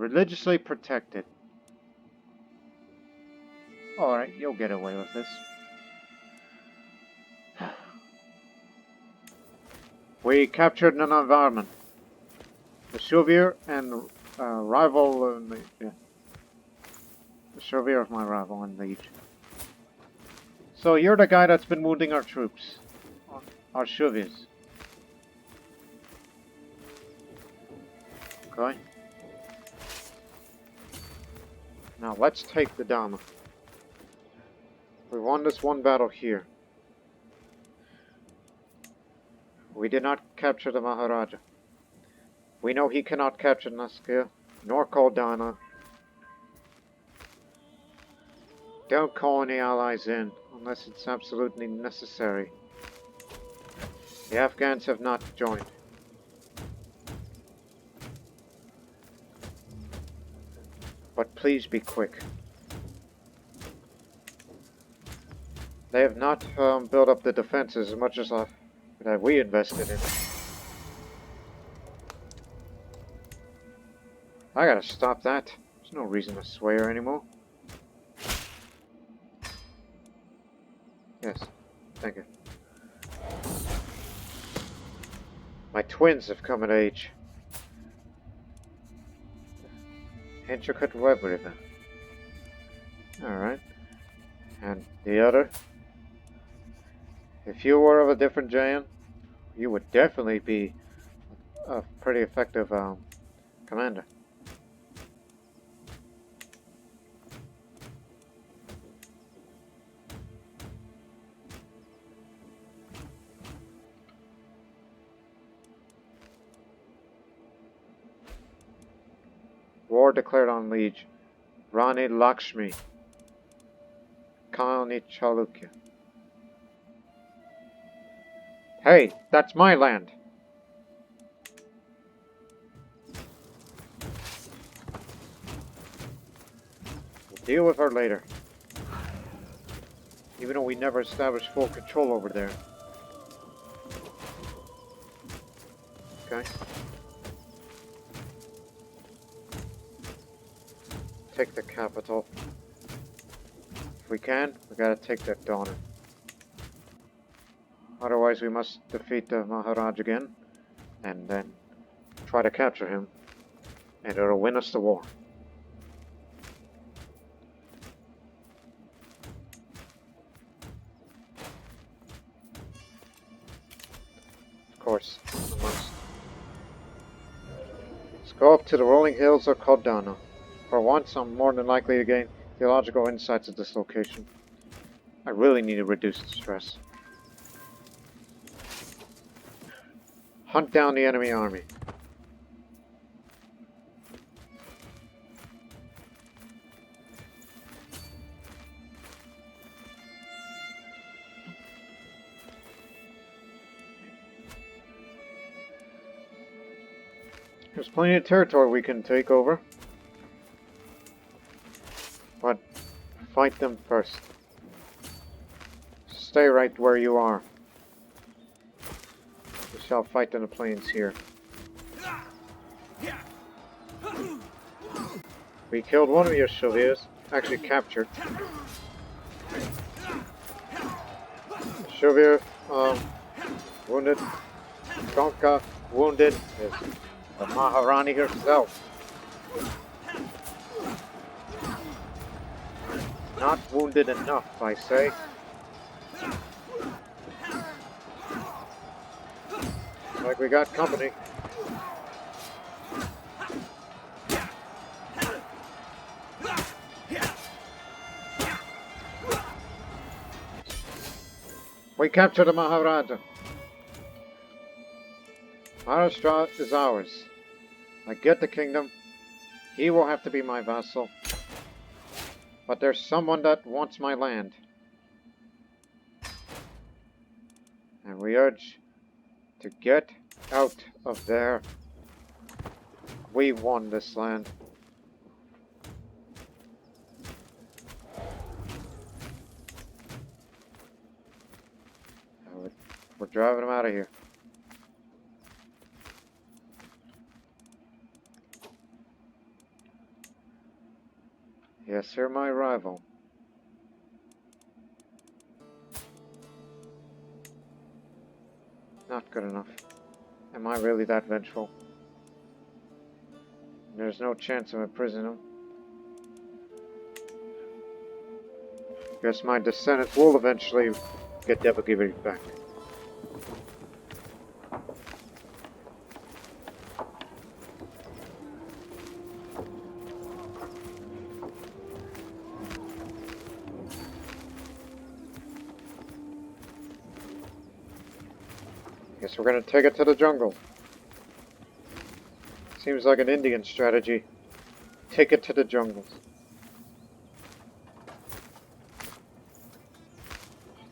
Religiously protected. Alright, you'll get away with this. We captured an environment. The Chevalier and rival in the Chevalier of my rival in Liege. So you're the guy that's been wounding our troops. Our Chevaliers. Okay. Now let's take the Dhamma. We won this one battle here. We did not capture the Maharaja. We know he cannot capture Naskia, nor Koldana. Don't call any allies in, unless it's absolutely necessary. The Afghans have not joined. But please be quick. They have not built up the defenses as much as that we invested in. I gotta stop that. There's no reason to swear anymore. Yes, thank you. My twins have come of age. Intricate web ribbon. Alright. And the other? If you were of a different giant, you would definitely be a pretty effective commander. War declared on Liege. Rani Lakshmi. Kani Chalukya. Hey, that's my land. We'll deal with her later. Even though we never established full control over there. Okay. Take the capital. If we can, we gotta take that donor. Otherwise we must defeat the Maharaj again, and then try to capture him, and it'll win us the war. Of course, we must. Let's go up to the rolling hills of Kodana. For once, I'm more than likely to gain theological insights at this location. I really need to reduce the stress. Hunt down the enemy army. There's plenty of territory we can take over. But fight them first. Stay right where you are. We shall fight in the plains here. We killed one of your Chevaliers. Actually captured. Chevalier wounded. Gonka wounded. Is the Maharani herself. Not wounded enough, I say. Like we got company. We captured the Maharaja. Maharashtra is ours. I get the kingdom. He will have to be my vassal. But there's someone that wants my land. And we urge to get out of there. We won this land. We're driving them out of here. Yes, you're my rival. Not good enough. Am I really that vengeful? There's no chance of imprisoning him. Guess my descendants will eventually get Devagiri back. Guess we're gonna take it to the jungle. Seems like an Indian strategy. Take it to the jungles.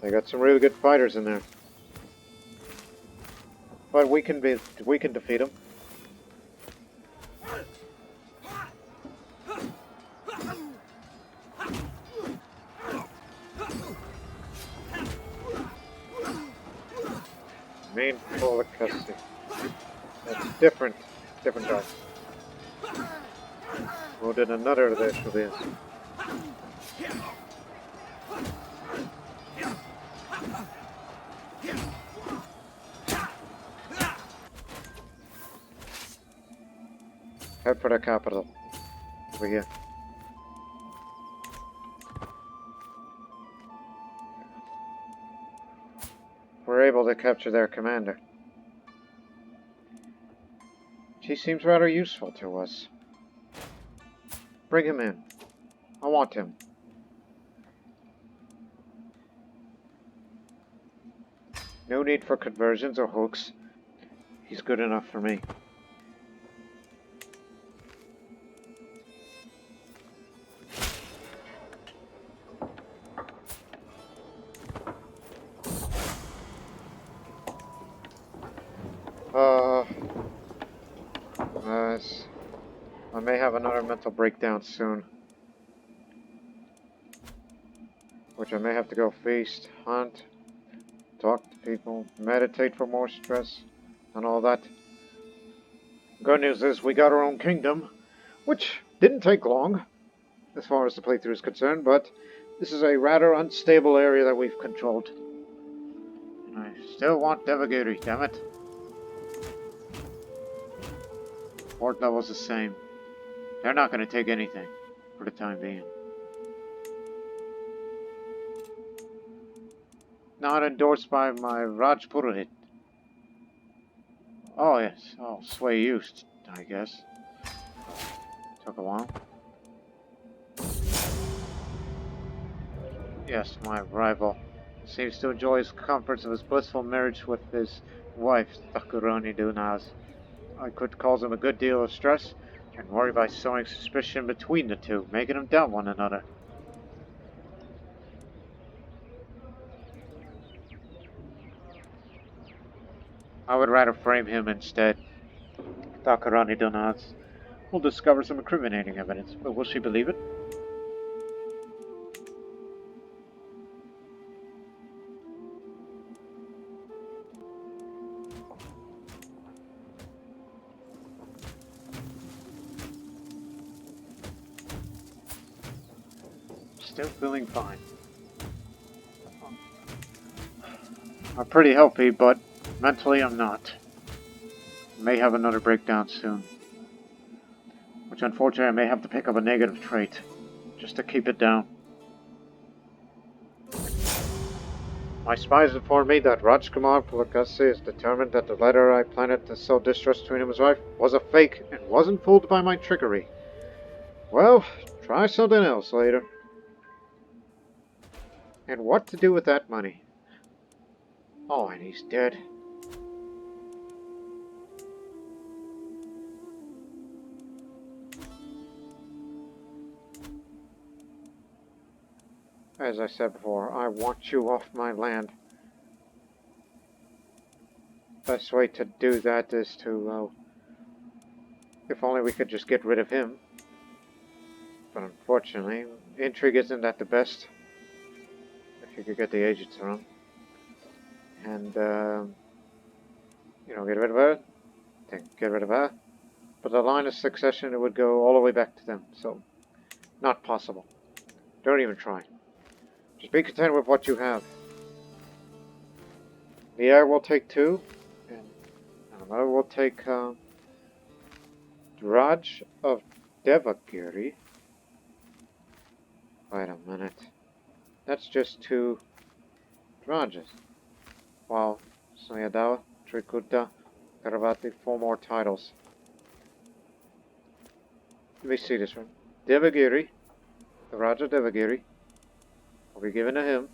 They got some really good fighters in there. But we can defeat them. Main Polakasi. That's different dog. Who did another of this for this? Head for the capital. Over here. We're able to capture their commander. He seems rather useful to us. Bring him in. I want him. No need for conversions or hooks. He's good enough for me. I may have another mental breakdown soon. Which I may have to go feast, hunt, talk to people, meditate for more stress, and all that. Good news is we got our own kingdom, which didn't take long, as far as the playthrough is concerned, but this is a rather unstable area that we've controlled. And I still want Devagiri, damn it. Fort level's the same. They're not going to take anything, for the time being. Not endorsed by my Rajpurohit. Oh yes, I'll sway you, I guess. Took a while. Yes, my rival. Seems to enjoy his comforts of his blissful marriage with his wife, Thakurani Dunaz. I could cause him a good deal of stress, and worry by sowing suspicion between the two, making them doubt one another. I would rather frame him instead. Thakurani Dunaz. We'll discover some incriminating evidence, but will she believe it? Still feeling fine. I'm pretty healthy, but mentally I'm not. May have another breakdown soon. Which unfortunately I may have to pick up a negative trait, just to keep it down. My spies informed me that Rajkumar Pulakasi is determined that the letter I planted to sow distrust between him and his wife was a fake and wasn't fooled by my trickery. Well, try something else later. And what to do with that money? Oh, and he's dead. As I said before, I want you off my land. Best way to do that is to, if only we could just get rid of him. But unfortunately, intrigue isn't that the best. If you could get the agents around. And, get rid of her. Then get rid of her. But the line of succession, it would go all the way back to them. So, not possible. Don't even try. Just be content with what you have. The air will take 2, and another will take Raj of Devagiri. Wait a minute. That's just 2 Rajas. While Seuna Yadava, Rashtrakuta, Karavati, 4 more titles. Let me see this one. Devagiri, the Raja Devagiri, will be given to him.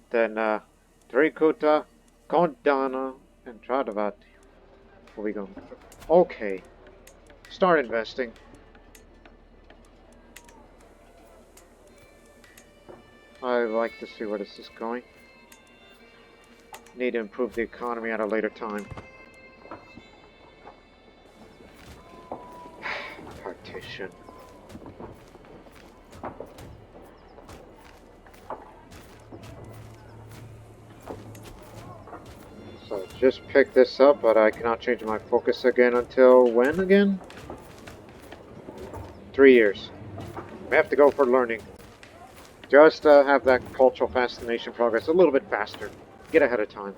Then Rashtrakuta, Kondana, and Tradavati will be going. Okay, start investing. I'd like to see where this is going. Need to improve the economy at a later time. Partition. So just pick this up, but I cannot change my focus again until when again? 3 years. We have to go for learning. Just have that cultural fascination progress a little bit faster. Get ahead of time.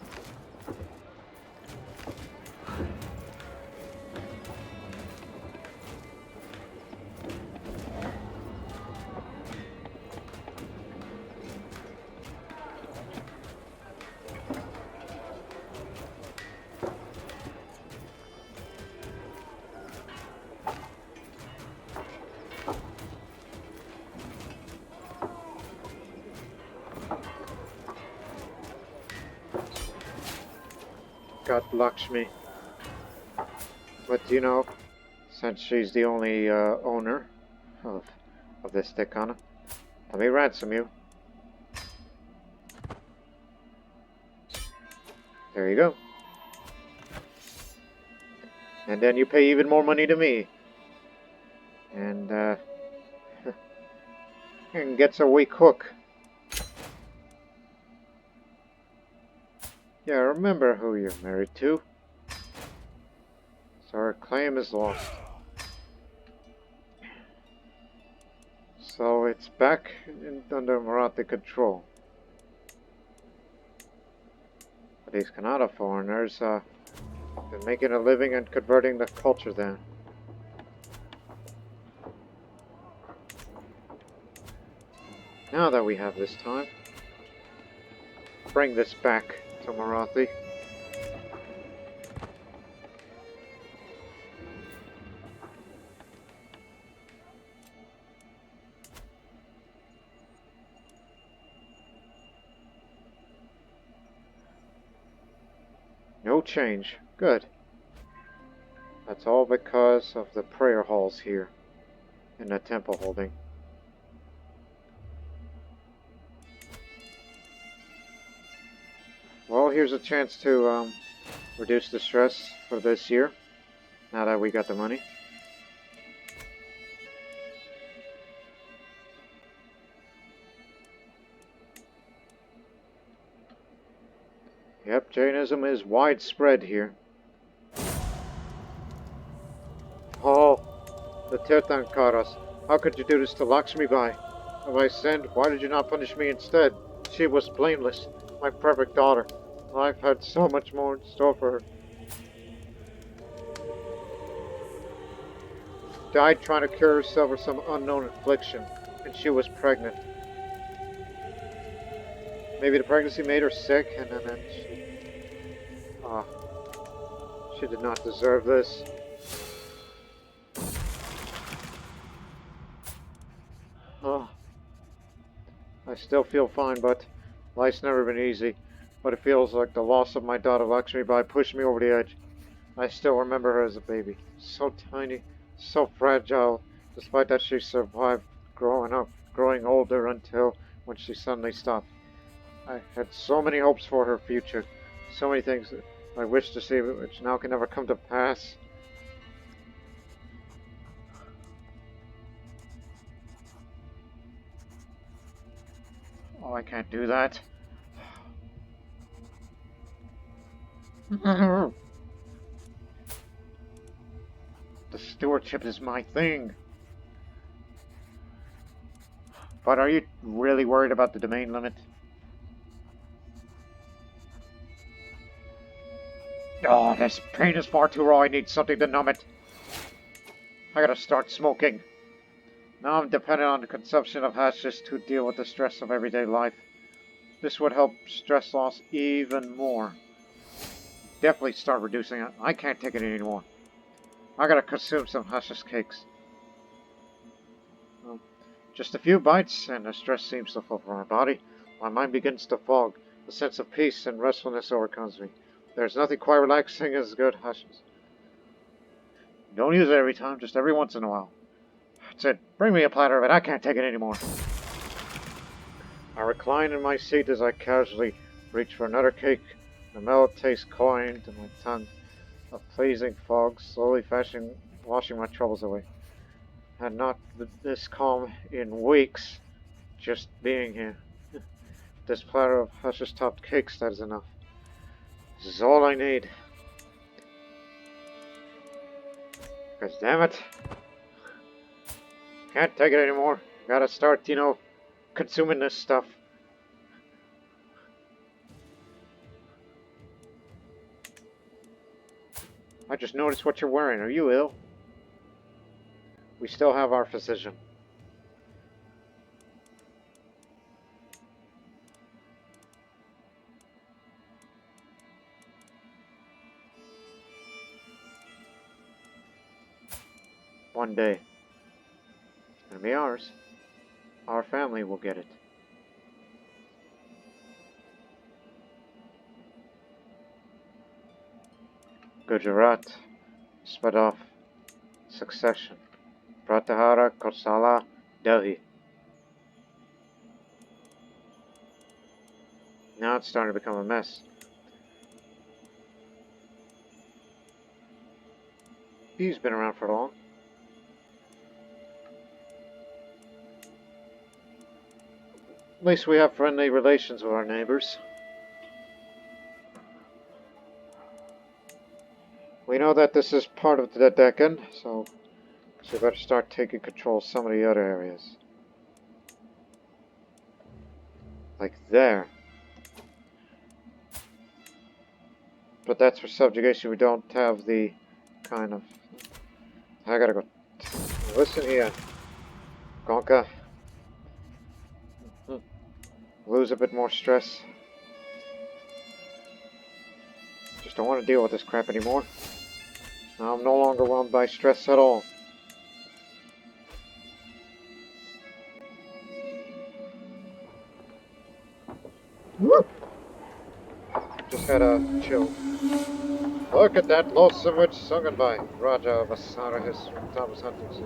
Got Lakshmi. But you know, since she's the only owner of this Dekana, let me ransom you. There you go. And then you pay even more money to me. And and gets a weak hook. Yeah, remember who you're married to. So our claim is lost. So it's back under Marathi control. But these Kannada foreigners have been making a living and converting the culture there. Now that we have this time, bring this back to Marathi. No change. Good. That's all because of the prayer halls here in the temple holding. Well, here's a chance to reduce the stress for this year, now that we got the money. Yep, Jainism is widespread here. Oh, the Tirthankaras. How could you do this to Lakshmi Bai? Have I sinned? Why did you not punish me instead? She was blameless, my perfect daughter. Life had so much more in store for her. Died trying to cure herself of some unknown affliction, and she was pregnant. Maybe the pregnancy made her sick, and then she did not deserve this. Oh, I still feel fine, but life's never been easy. But it feels like the loss of my daughter Lakshmi Bai pushed me over the edge. I still remember her as a baby. So tiny, so fragile, despite that she survived growing older until when she suddenly stopped. I had so many hopes for her future, so many things that I wished to see which now can never come to pass. Oh, I can't do that. The stewardship is my thing. But are you really worried about the domain limit? Oh, this pain is far too raw. I need something to numb it. I gotta start smoking. Now I'm dependent on the consumption of hashish to deal with the stress of everyday life. This would help stress loss even more. Definitely start reducing it. I can't take it anymore. I gotta consume some hashish cakes. Well, just a few bites, and the stress seems to fall from my body. My mind begins to fog. A sense of peace and restfulness overcomes me. There's nothing quite relaxing as good hashish. Don't use it every time, just every once in a while. That's it. Bring me a platter of it. I can't take it anymore. I recline in my seat as I casually reach for another cake. The mellow taste cloying to my tongue. A pleasing fog slowly washing my troubles away. Had not been this calm in weeks, just being here. This platter of hashish-topped cakes, that is enough. This is all I need. Because damn it. Can't take it anymore. Gotta start, consuming this stuff. I just noticed what you're wearing. Are you ill? We still have our physician. One day. It'll be ours. Our family will get it. Gujarat, Spadaf, Succession, Pratihara, Kosala, Delhi. Now it's starting to become a mess. He's been around for long. At least we have friendly relations with our neighbors. We know that this is part of the Deccan, so we better start taking control of some of the other areas. Like there. But that's for subjugation. We don't have the kind of... I gotta go. Listen here. Gonka. Lose a bit more stress. Just don't want to deal with this crap anymore. Now I'm no longer whelmed by stress at all. Just gotta chill. Look at that lonesome witch sung by Raja Vasara his from Thomas Huntington.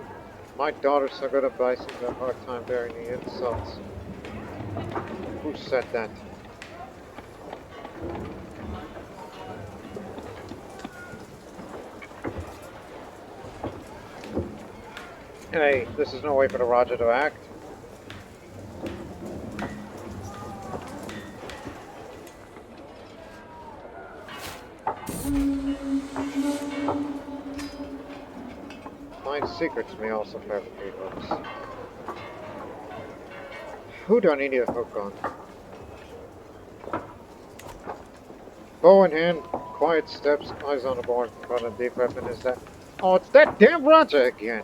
My daughter's so good at bison, a hard time bearing the insults. Who said that? Hey, this is no way for the Raja to act. Find secrets may also fabricate hooks. Who do I need a hook on? Bow in hand, quiet steps, eyes on the board in front of the deep weapon is that... Oh, it's that damn Raja again!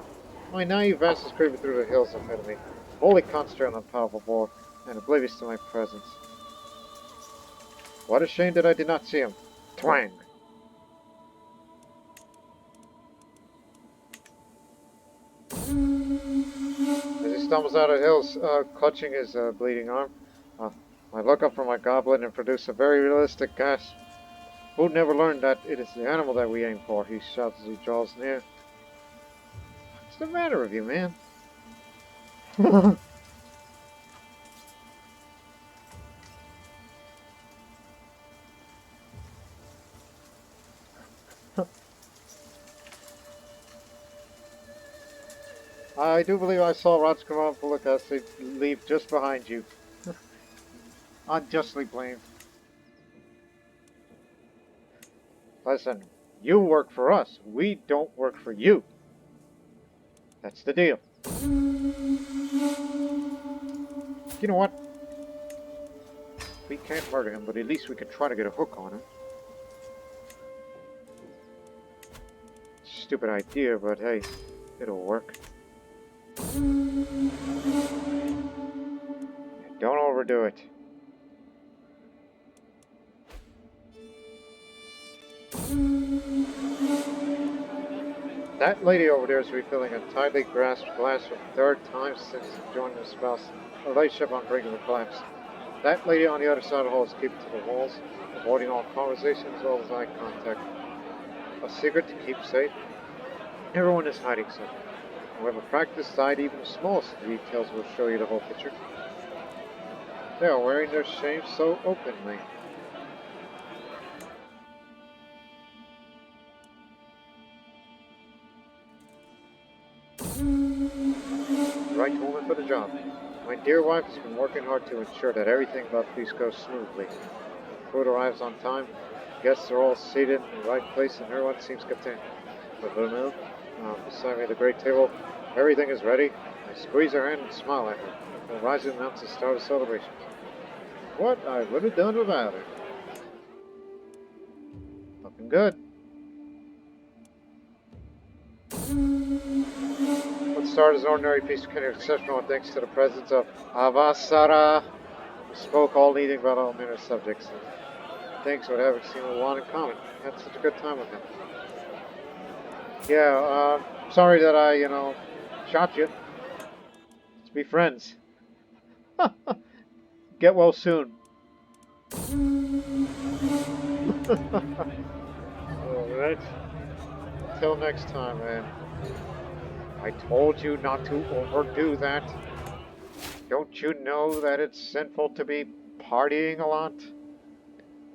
My naive ass is creeping through the hills ahead of me, wholly concentrated on the powerful boar, and oblivious to my presence. What a shame that I did not see him. Twang! As he stumbles out of the hills, clutching his bleeding arm, I look up from my goblet and produce a very realistic gasp. Who'd never learned that it is the animal that we aim for? He shouts as he draws near. What's the matter with you, man? I do believe I saw Rajkumar leave just behind you. Unjustly blamed. Listen, you work for us. We don't work for you. That's the deal. You know what? We can't murder him, but at least we can try to get a hook on him. Stupid idea, but hey, it'll work. Don't overdo it. That lady over there is refilling a tightly grasped glass for the third time since joining her spouse. A relationship on brink of collapse. That lady on the other side of the hall is keeping to the walls, avoiding all conversation as well as eye contact. A secret to keep safe. Everyone is hiding something. However, practice side, even the smallest details will show you the whole picture. They are wearing their shame so openly. Right woman for the job. My dear wife has been working hard to ensure that everything about the feast goes smoothly. Food arrives on time, guests are all seated in the right place, and everyone seems content. With little milk, beside me at the great table, everything is ready. I squeeze her hand and smile at her. The rising announces the start of the celebration. What I would have done without her. Looking good. What started as an ordinary piece of cooking exceptional thanks to the presence of Avasara, who spoke all leading about all manner of subjects. And things would have seen a lot in common. Had such a good time with him. Yeah, sorry that I, shot you. Let's be friends. Get well soon. Alright. Until next time, man. I told you not to overdo that. Don't you know that it's sinful to be partying a lot?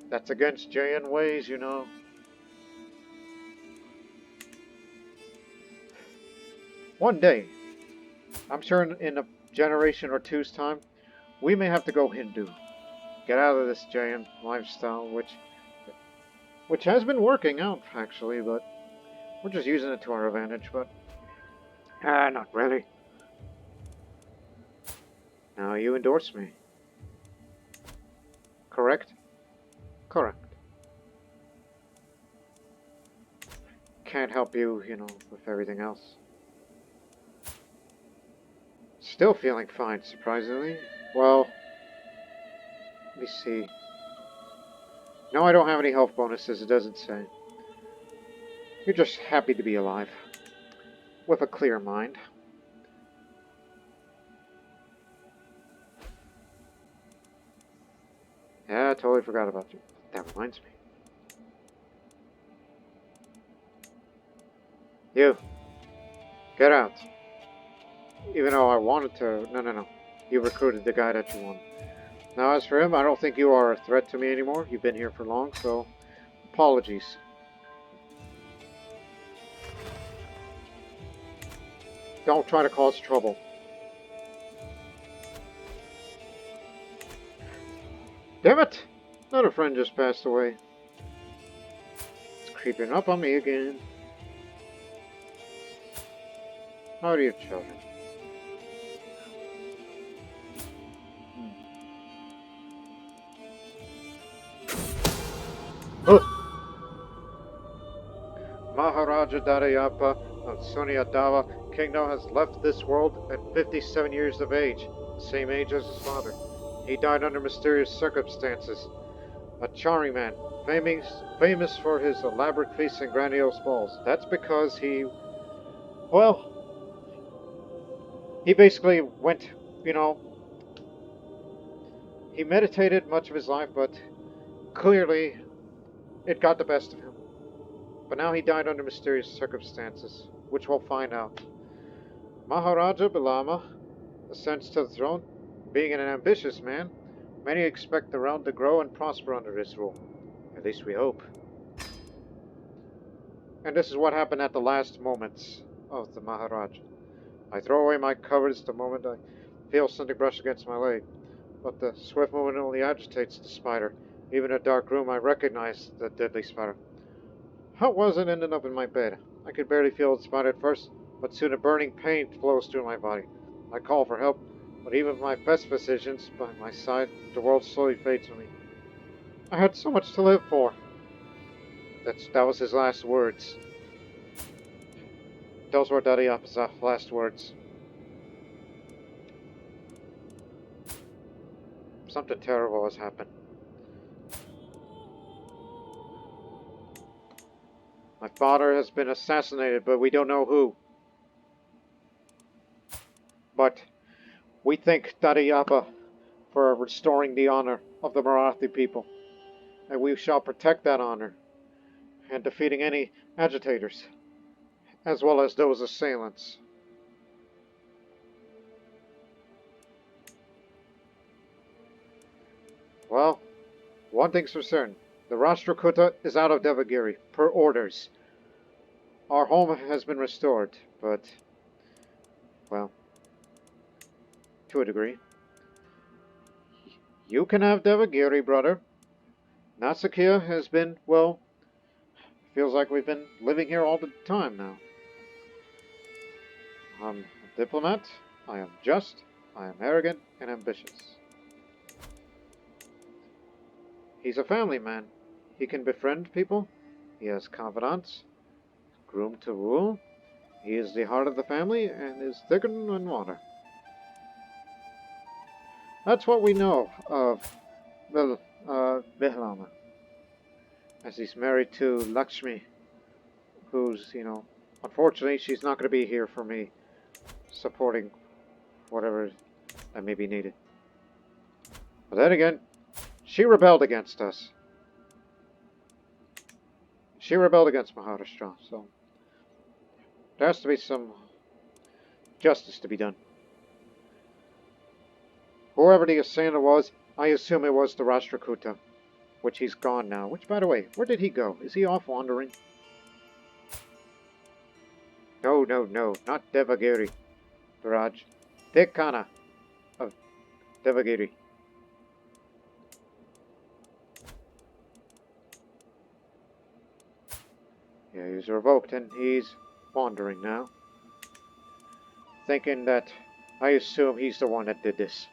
That's against Jayan ways, you know. One day, I'm sure in a generation or two's time, we may have to go Hindu. Get out of this Jayan lifestyle, which has been working out, actually, but we're just using it to our advantage, but... not really. Now you endorse me. Correct? Correct. Can't help you, with everything else. Still feeling fine, surprisingly. Well, let me see. No, I don't have any health bonuses, it doesn't say. You're just happy to be alive. With a clear mind. Yeah, I totally forgot about you. That reminds me. You. Get out. Even though I wanted to... No. You recruited the guy that you wanted. Now, as for him, I don't think you are a threat to me anymore. You've been here for long, so... Apologies. Don't try to cause trouble. Damn it! Another friend just passed away. It's creeping up on me again. How do you have children? Maharaja Dhadiyappa of Seuna Yadava kingdom has left this world at 57 years of age, the same age as his father. He died under mysterious circumstances. A charming man, famous for his elaborate feasts and grandiose balls. That's because well, he basically went, he meditated much of his life, but clearly it got the best of him. But now he died under mysterious circumstances, which we'll find out. Maharaja Bilama ascends to the throne. Being an ambitious man, many expect the realm to grow and prosper under his rule. At least we hope. And this is what happened at the last moments of the Maharaja. I throw away my covers the moment I feel something brush against my leg. But the swift movement only agitates the spider. Even in a dark room, I recognize the deadly spider. How was it ending up in my bed? I could barely feel the spider at first, but soon a burning pain flows through my body. I call for help, But even with my best physicians by my side, the world slowly fades from me. I had so much to live for. That was his last words. Those were Dhadiyappa's last words. Something terrible has happened. My father has been assassinated, but we don't know who. But we thank Dhadiyappa for restoring the honor of the Marathi people, and we shall protect that honor and defeating any agitators, as well as those assailants. Well, one thing's for certain. The Rashtrakuta is out of Devagiri, per orders. Our home has been restored, but, well, to a degree. You can have Devagiri, brother. Nasakia has been, well, feels like we've been living here all the time now. I'm a diplomat, I am just, I am arrogant and ambitious. He's a family man. He can befriend people. He has confidants. Groomed to rule. He is the heart of the family and is thicker than water. That's what we know of Vihlama. As he's married to Lakshmi, who's, unfortunately she's not going to be here for me, supporting whatever that may be needed. But then again, she rebelled against us. She rebelled against Maharashtra, so there has to be some justice to be done. Whoever the assailant was, I assume it was the Rashtrakuta, which he's gone now. Which, by the way, where did he go? Is he off wandering? No, not Devagiri, Viraj. Dekana of Devagiri. Yeah, he's revoked and he's wandering now. Thinking that I assume he's the one that did this.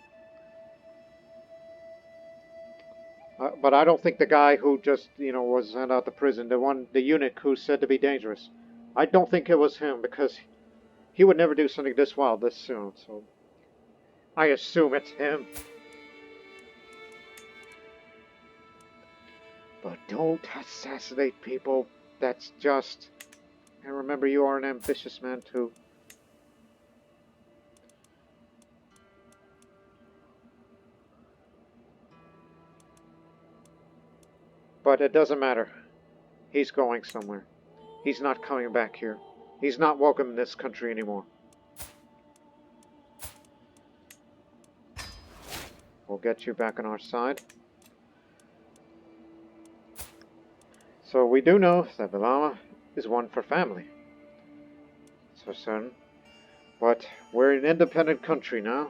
But I don't think the guy who just, was sent out to prison, the eunuch who's said to be dangerous, I don't think it was him because he would never do something this wild this soon, so I assume it's him. But don't assassinate people. That's just... And remember, you are an ambitious man too. But it doesn't matter. He's going somewhere. He's not coming back here. He's not welcome in this country anymore. We'll get you back on our side. So we do know that Vilama is one for family. So certain. But we're an independent country now.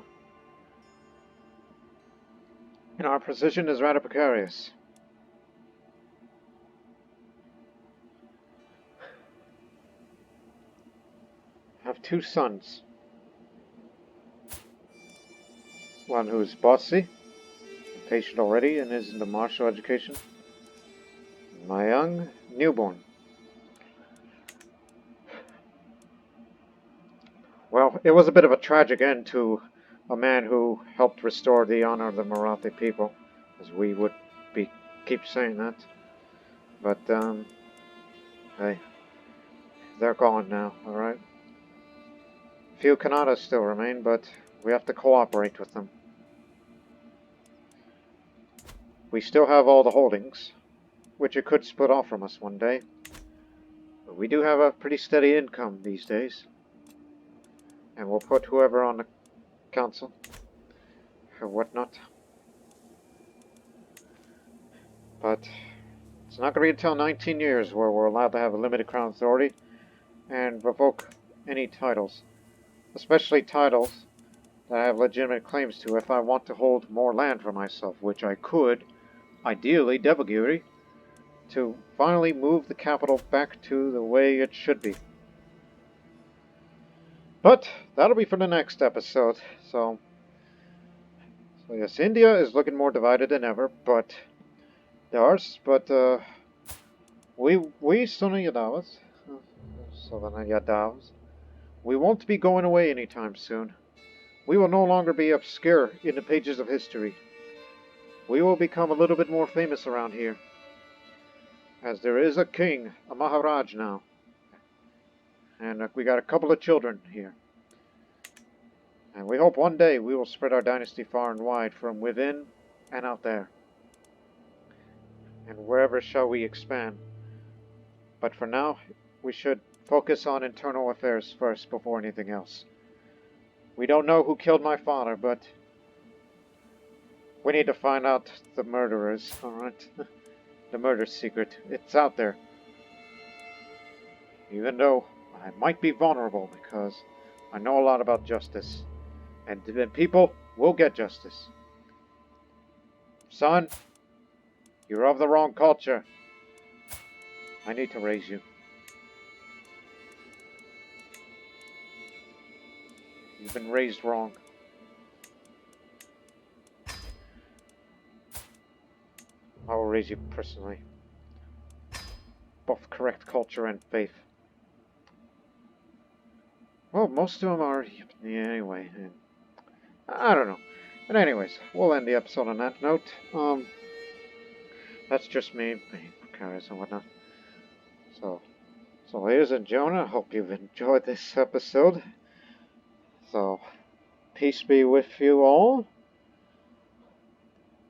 And our position is rather precarious. I have two sons. One who's bossy, patient already, and is into martial education. My young newborn. Well, it was a bit of a tragic end to a man who helped restore the honor of the Marathi people, as we would keep saying that. But, hey, they're gone now, alright? Few Kannadas still remain, but we have to cooperate with them. We still have all the holdings, which it could split off from us one day. But we do have a pretty steady income these days. And we'll put whoever on the council or whatnot. But it's not going to be until 19 years where we're allowed to have a limited crown authority and revoke any titles. Especially titles that I have legitimate claims to if I want to hold more land for myself, which I could, ideally, Devagiri, to finally move the capital back to the way it should be. But that'll be for the next episode, so So yes, India is looking more divided than ever, but we Seuna Yadavas, Seuna Yadavas, we won't be going away anytime soon. We will no longer be obscure in the pages of history. We will become a little bit more famous around here, as there is a king, a Maharaj now, and we got a couple of children here. And we hope one day we will spread our dynasty far and wide, from within and out there. And wherever shall we expand. But for now, we should focus on internal affairs first before anything else. We don't know who killed my father, but we need to find out the murderers, alright? The murder secret. It's out there. Even though I might be vulnerable, because I know a lot about justice. And people will get justice. Son, you're of the wrong culture. I need to raise you. You've been raised wrong. I will raise you personally. Both correct culture and faith. Well, most of them are anyway. I don't know. But anyways, we'll end the episode on that note. That's just me being precarious and whatnot. So ladies and gentlemen, I hope you've enjoyed this episode. So, peace be with you all.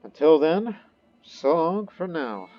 Until then, so long for now.